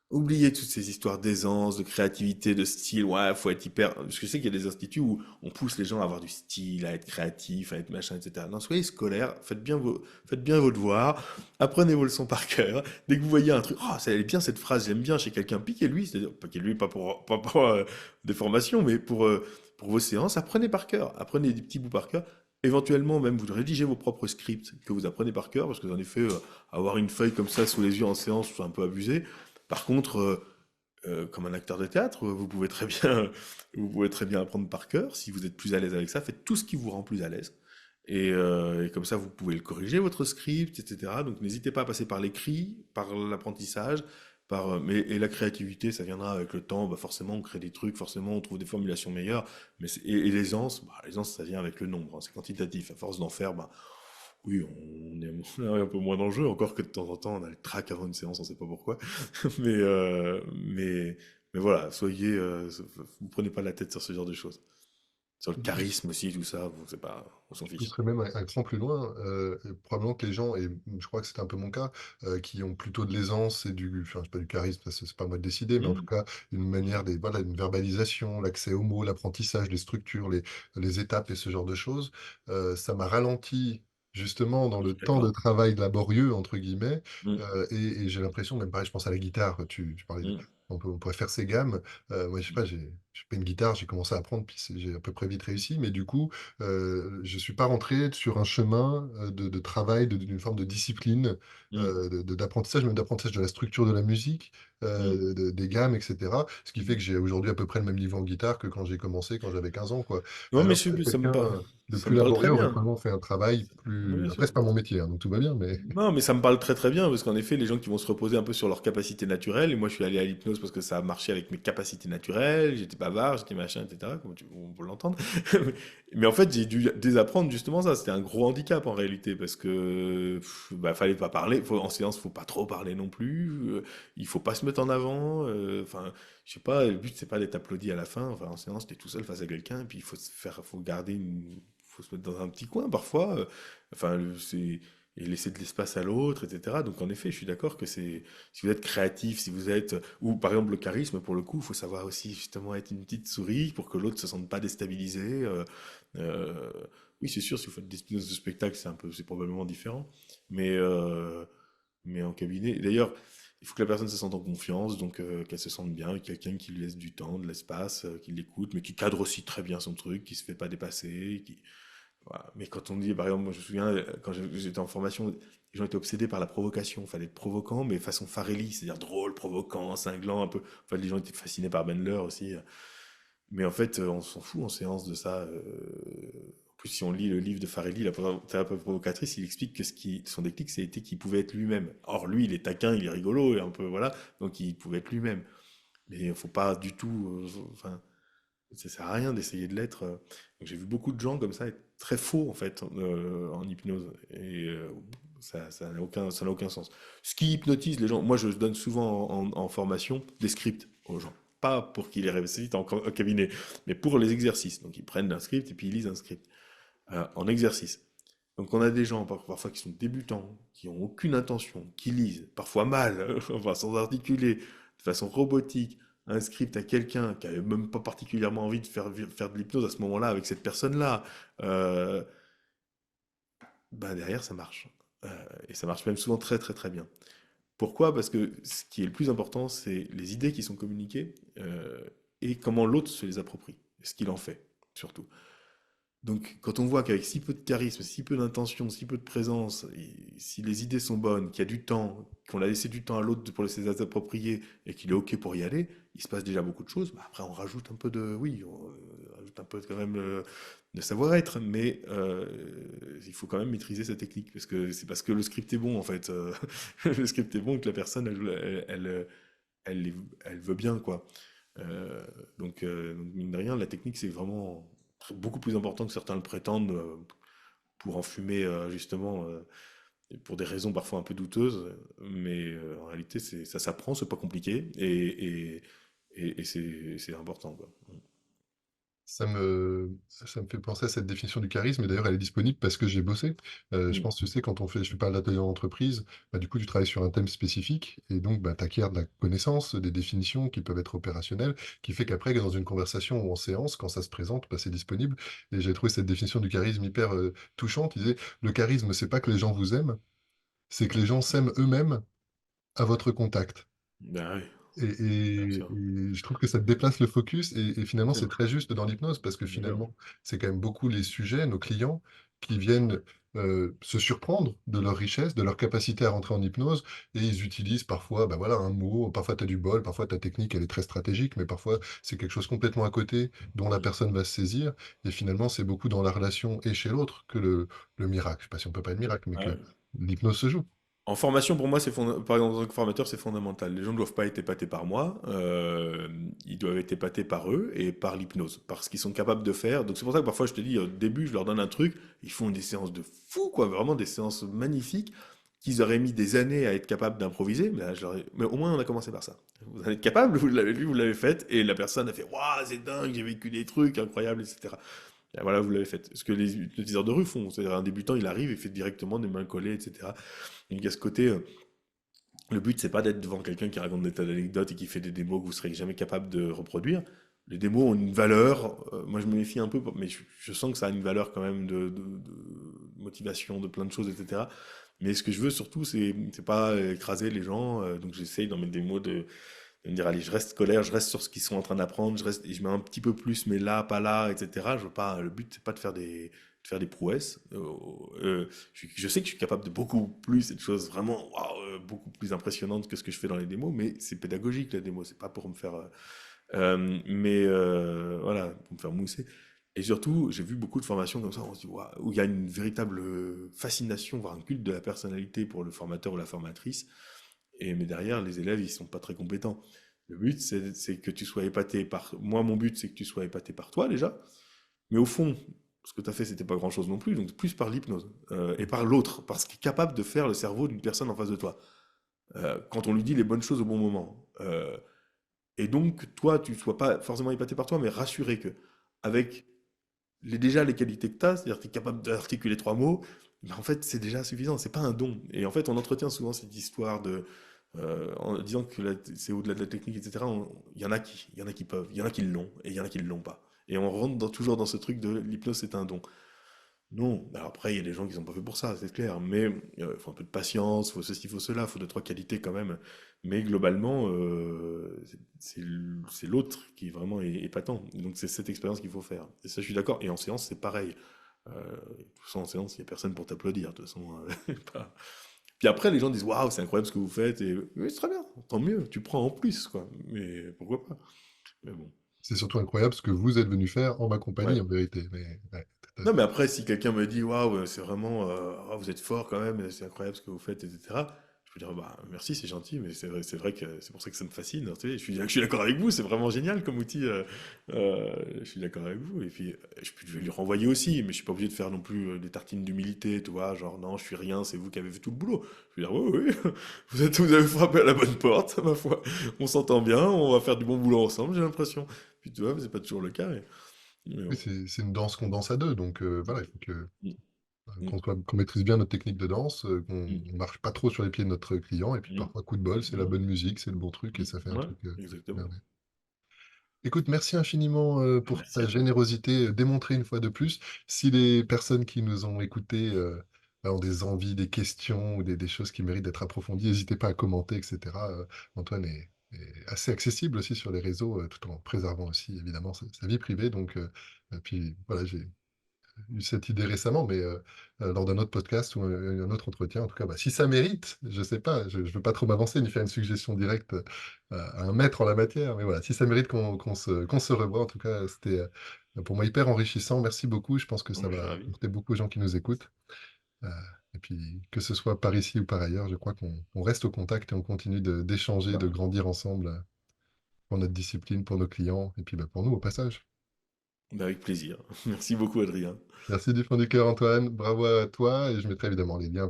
Oubliez toutes ces histoires d'aisance, de créativité, de style. Ouais, faut être hyper. Parce que je sais qu'il y a des instituts où on pousse les gens à avoir du style, à être créatif, à être machin, etc. Non, soyez scolaire, faites bien vos devoirs, apprenez vos leçons par cœur. Dès que vous voyez un truc, oh, ça elle est bien cette phrase, j'aime bien chez quelqu'un, piquez-lui, c'est-à-dire, piquez-lui pas pour des formations, mais pour vos séances, apprenez par cœur, apprenez des petits bouts par cœur. Éventuellement, même, vous rédigez vos propres scripts que vous apprenez par cœur, parce que en effet, avoir une feuille comme ça sous les yeux en séance, c'est un peu abusé. Par contre, comme un acteur de théâtre, vous pouvez très bien apprendre par cœur. Si vous êtes plus à l'aise avec ça, faites tout ce qui vous rend plus à l'aise. Et comme ça, vous pouvez le corriger, votre script, etc. Donc n'hésitez pas à passer par l'écrit, par l'apprentissage, et la créativité, ça viendra avec le temps. Bah, forcément, on crée des trucs, forcément, on trouve des formulations meilleures. Et l'aisance, l'aisance, ça vient avec le nombre, hein, c'est quantitatif. À force d'en faire, oui, on est un peu moins dans le jeu, encore que de temps en temps, on a le trac avant une séance, on sait pas pourquoi. Mais, euh, mais, mais voilà, vous prenez pas la tête sur ce genre de choses. Sur le charisme aussi, tout ça, c'est pas, on s'en Je fiche. pousserais même un cran plus loin, et probablement que les gens, et je crois que c'était un peu mon cas, qui ont plutôt de l'aisance et enfin, je sais pas du charisme, ça, c'est pas à moi de décider, mais en tout Hmm, cas, une manière voilà, une verbalisation, l'accès aux mots, l'apprentissage, les structures, les étapes et ce genre de choses, ça m'a ralenti justement dans je le suis temps de d'accord. travail laborieux, entre guillemets, Hmm, et j'ai l'impression, même pareil, je pense à la guitare, tu parlais hmm, on pourrait faire ces gammes. Moi, je sais pas, j'ai pas une guitare, j'ai commencé à apprendre, puis j'ai à peu près vite réussi, mais du coup, je suis pas rentré sur un chemin de travail, d'une forme de discipline, hmm, d'apprentissage, même d'apprentissage de la structure de la musique, hmm, des gammes, etc. Ce qui fait hmm. que j'ai aujourd'hui à peu près le même niveau en guitare que quand j'ai commencé, quand j'avais 15 ans, quoi. Non, mais Alors que quelqu'un de ça plus me parle très laborieux aurait bien. probablement fait un travail Oui, plus... bien Après, sûr. c'est pas mon métier, hein, donc tout va bien, mais... Non, mais ça me parle très très bien, parce qu'en effet, les gens qui vont se reposer un peu sur leurs capacités naturelles, et moi je suis allé à l'hypnose parce que ça a marché avec mes capacités naturelles, j'étais bavard, j'étais machin, etc., on peut l'entendre. Mais en fait, j'ai dû désapprendre justement ça, c'était un gros handicap en réalité, parce que fallait pas parler, en séance, faut pas trop parler non plus, il faut pas se mettre en avant, enfin, je sais pas, le but c'est pas d'être applaudi à la fin, enfin en séance, t'es tout seul face à quelqu'un, et puis faut garder faut se mettre dans un petit coin parfois, enfin, c'est et laisser de l'espace à l'autre, etc. Donc en effet, je suis d'accord que si vous êtes créatif, si vous êtes, ou par exemple le charisme, pour le coup, il faut savoir aussi justement être une petite souris pour que l'autre se sente pas déstabilisé. Euh, oui, c'est sûr, si vous faites des spin de spectacle, c'est probablement différent. Mais, euh, mais en cabinet, d'ailleurs, il faut que la personne se sente en confiance, donc qu'elle se sente bien, avec quelqu'un qui lui laisse du temps, de l'espace, qui l'écoute, mais qui cadre aussi très bien son truc, qui se fait pas dépasser, voilà. Mais quand on dit, par exemple, moi je me souviens, quand j'étais en formation, les gens étaient obsédés par la provocation. Il fallait être provoquant, mais façon Farelli, c'est-à-dire drôle, provoquant, cinglant, un peu. Enfin, les gens étaient fascinés par Bendler aussi. Mais en fait, on s'en fout en séance de ça. En plus, si on lit le livre de Farelli, la thérapeute provocatrice, il explique que son déclic, c'était qu'il pouvait être lui-même. Or, lui, il est taquin, il est rigolo, et un peu, voilà. Donc, il pouvait être lui-même. Mais il ne faut pas du tout. Enfin, ça sert à rien d'essayer de l'être. Donc, j'ai vu beaucoup de gens comme ça être très faux en fait en hypnose et ça n'a aucun sens. Ce qui hypnotise les gens, moi je donne souvent en formation des scripts aux gens, pas pour qu'ils les récitent en cabinet, mais pour les exercices. Donc ils prennent un script et puis ils lisent un script en exercice. Donc on a des gens parfois qui sont débutants, qui ont aucune intention, qui lisent, parfois mal, enfin sans articuler, de façon robotique, un script à quelqu'un qui n'avait même pas particulièrement envie de faire de l'hypnose à ce moment-là avec cette personne-là. Derrière ça marche. heu et ça marche même souvent très, très, très bien. Pourquoi? Parce que ce qui est le plus important, c'est les idées qui sont communiquées, et comment l'autre se les approprie, et ce qu'il en fait, surtout. Donc, quand on voit qu'avec si peu de charisme, si peu d'intention, si peu de présence, et si les idées sont bonnes, qu'il y a du temps, qu'on a laissé du temps à l'autre pour se les approprier et qu'il est OK pour y aller, il se passe déjà beaucoup de choses. Bah, après, on rajoute un peu de, oui, on rajoute un peu quand même de savoir-être, mais il faut quand même maîtriser sa technique parce que c'est parce que le script est bon en fait. Le script est bon que la personne, elle, elle veut bien quoi. Euh, donc, mine de rien, la technique, c'est vraiment beaucoup plus important que certains le prétendent pour enfumer, justement, pour des raisons parfois un peu douteuses. Mais en réalité, ça s'apprend, c'est pas compliqué, et c'est important, quoi. Ça me fait penser à cette définition du charisme, et d'ailleurs elle est disponible parce que j'ai bossé. Je Mm. pense, tu sais, quand je parle d'atelier en entreprise, bah, du coup tu travailles sur un thème spécifique, et donc bah, tu acquiers de la connaissance, des définitions qui peuvent être opérationnelles, qui fait qu'après, dans une conversation ou en séance, quand ça se présente, bah, c'est disponible. Et j'ai trouvé cette définition du charisme hyper touchante. Il disait, le charisme, c'est pas que les gens vous aiment, c'est que les gens s'aiment eux-mêmes à votre contact. Ben oui, bien sûr. Et je trouve que ça déplace le focus, et finalement C'est c'est vrai. très juste dans l'hypnose, parce que Bien sûr. finalement c'est quand même beaucoup les sujets, nos clients, qui viennent se surprendre de leur richesse, de leur capacité à rentrer en hypnose, et ils utilisent parfois bah voilà, un mot, parfois tu as du bol, parfois ta technique elle est très stratégique, mais parfois c'est quelque chose complètement à côté dont la Mm. personne va se saisir, et finalement c'est beaucoup dans la relation et chez l'autre que le miracle, je sais pas si on peut pas être miracle, mais Ah que ouais. l'hypnose se joue. En formation, pour moi, par exemple, en tant que formateur, c'est fondamental. Les gens ne doivent pas être épatés par moi, ils doivent être épatés par eux et par l'hypnose, par ce qu'ils sont capables de faire. Donc c'est pour ça que parfois je te dis, au début, je leur donne un truc, ils font des séances de fou, quoi, vraiment des séances magnifiques, qu'ils auraient mis des années à être capables d'improviser. Mais, là, mais au moins, on a commencé par ça. Vous en êtes capable, vous l'avez lu, vous l'avez fait, et la personne a fait, waouh, c'est dingue, j'ai vécu des trucs incroyables, etc. Et voilà, vous l'avez fait. Ce que les utilisateurs de rue font, c'est-à-dire un débutant, il arrive et fait directement des mains collées, etc. Donc il y a ce côté, le but c'est pas d'être devant quelqu'un qui raconte des tas d'anecdotes et qui fait des démos que vous serez jamais capable de reproduire. Les démos ont une valeur, moi je me méfie un peu, mais je sens que ça a une valeur quand même de motivation, de plein de choses, etc. Mais ce que je veux surtout, c'est pas écraser les gens, donc j'essaye dans mes démos de me dire, allez, je reste scolaire, je reste sur ce qu'ils sont en train d'apprendre, je reste, et je mets un petit peu plus, mais là, pas là, etc. Je veux pas, le but, c'est pas de faire des prouesses. Je sais que je suis capable de beaucoup plus et de choses vraiment waouh, beaucoup plus impressionnantes que ce que je fais dans les démos, mais c'est pédagogique la démo, c'est pas pour me faire. Mais voilà, pour me faire mousser. Et surtout, j'ai vu beaucoup de formations comme ça, on se dit, waouh, où il y a une véritable fascination, voire un culte de la personnalité pour le formateur ou la formatrice. Mais derrière, les élèves, ils sont pas très compétents. Le but, c'est que tu sois épaté par. Moi, mon but, c'est que tu sois épaté par toi déjà. Mais au fond, ce que tu as fait, c'était pas grand-chose non plus. Donc, plus par l'hypnose. Et par l'autre. Parce qu'il est capable de faire le cerveau d'une personne en face de toi. Quand on lui dit les bonnes choses au bon moment. Et donc, toi, tu sois pas forcément épaté par toi, mais rassuré que, avec déjà les qualités que tu as, c'est-à-dire que tu es capable d'articuler trois mots, ben en fait, c'est déjà suffisant. C'est pas un don. Et en fait, on entretient souvent cette histoire en disant que c'est au-delà de la technique, etc. Il y en a qui peuvent, il y en a qui l'ont, et il y en a qui ne l'ont pas. Et on rentre toujours dans ce truc de l'hypnose, c'est un don. Non, alors après, il y a des gens qui sont pas faits pour ça, c'est clair, mais il faut un peu de patience, il faut ceci, il faut cela, il faut deux, trois qualités quand même. Mais globalement, c'est l'autre qui vraiment est épatant. Et donc c'est cette expérience qu'il faut faire. Et ça, je suis d'accord. Et en séance, c'est pareil. De toute façon, en séance, il n'y a personne pour t'applaudir. De toute façon, pas- Puis après, les gens disent, waouh, c'est incroyable ce que vous faites. Et oui, c'est très bien, tant mieux, tu prends en plus, quoi. Mais pourquoi pas? Mais bon. C'est surtout incroyable ce que vous êtes venu faire en ma Ouais. compagnie, en vérité. Mais, ouais, tout à Non, fait. mais après, si quelqu'un me dit, waouh, c'est vraiment, ah, vous êtes fort quand même, c'est incroyable ce que vous faites, etc. Je peux dire, bah, merci, c'est gentil, mais c'est vrai que c'est pour ça que ça me fascine. Tu sais, je suis d'accord avec vous, c'est vraiment génial comme outil. Je suis d'accord avec vous. Et puis, je vais lui renvoyer aussi, mais je suis pas obligé de faire non plus des tartines d'humilité, tu vois, genre, non, je suis rien, c'est vous qui avez fait tout le boulot. Je vais dire, oui, oui, vous avez frappé à la bonne porte, ma foi. On s'entend bien, on va faire du bon boulot ensemble, j'ai l'impression. Puis, tu vois, c'est pas toujours le cas. Mais Oui, bon. c'est une danse qu'on danse à deux, donc voilà, il faut Mm, mm, qu'on maîtrise bien notre technique de danse, qu'on mm, ne marche pas trop sur les pieds de notre client, et puis mm. parfois, coup de bol, c'est la Ouais, bonne musique, c'est le bon truc, et ça fait un ouais, truc de exactement. merveille. Écoute, merci infiniment pour Merci ta à toi. générosité démontrée une fois de plus. Si les personnes qui nous ont écoutés ont des envies, des questions ou des choses qui méritent d'être approfondies, n'hésitez pas à commenter et cetera. Antoine est assez accessible aussi sur les réseaux, tout en préservant aussi évidemment sa vie privée donc puis voilà, j'ai eu cette idée récemment, mais lors d'un autre podcast ou un autre entretien. En tout cas, bah, si ça mérite, je sais pas, je veux pas trop m'avancer ni faire une suggestion directe, à un maître en la matière, mais voilà, si ça mérite qu'on se revoie, en tout cas, c'était, pour moi hyper enrichissant. Merci beaucoup. Je pense que Bon, ça moi, je suis va ravi. apporter beaucoup aux gens qui nous écoutent, heu et puis que ce soit par ici ou par ailleurs, je crois qu'on reste au contact et on continue d'échanger, de Bah, grandir ensemble, pour notre discipline, pour nos clients et puis, bah, pour nous au passage. bah, avec plaisir. Merci beaucoup, Adrien. Merci du fond du cœur, Antoine. Bravo à toi et je mettrai évidemment les liens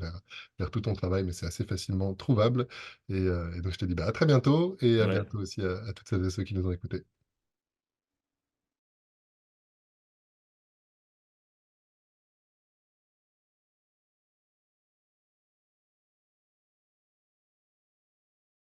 vers tout ton travail, mais c'est assez facilement trouvable et donc je te dis, bah, à très bientôt et à Ouais. bientôt aussi à toutes celles et ceux qui nous ont écoutés.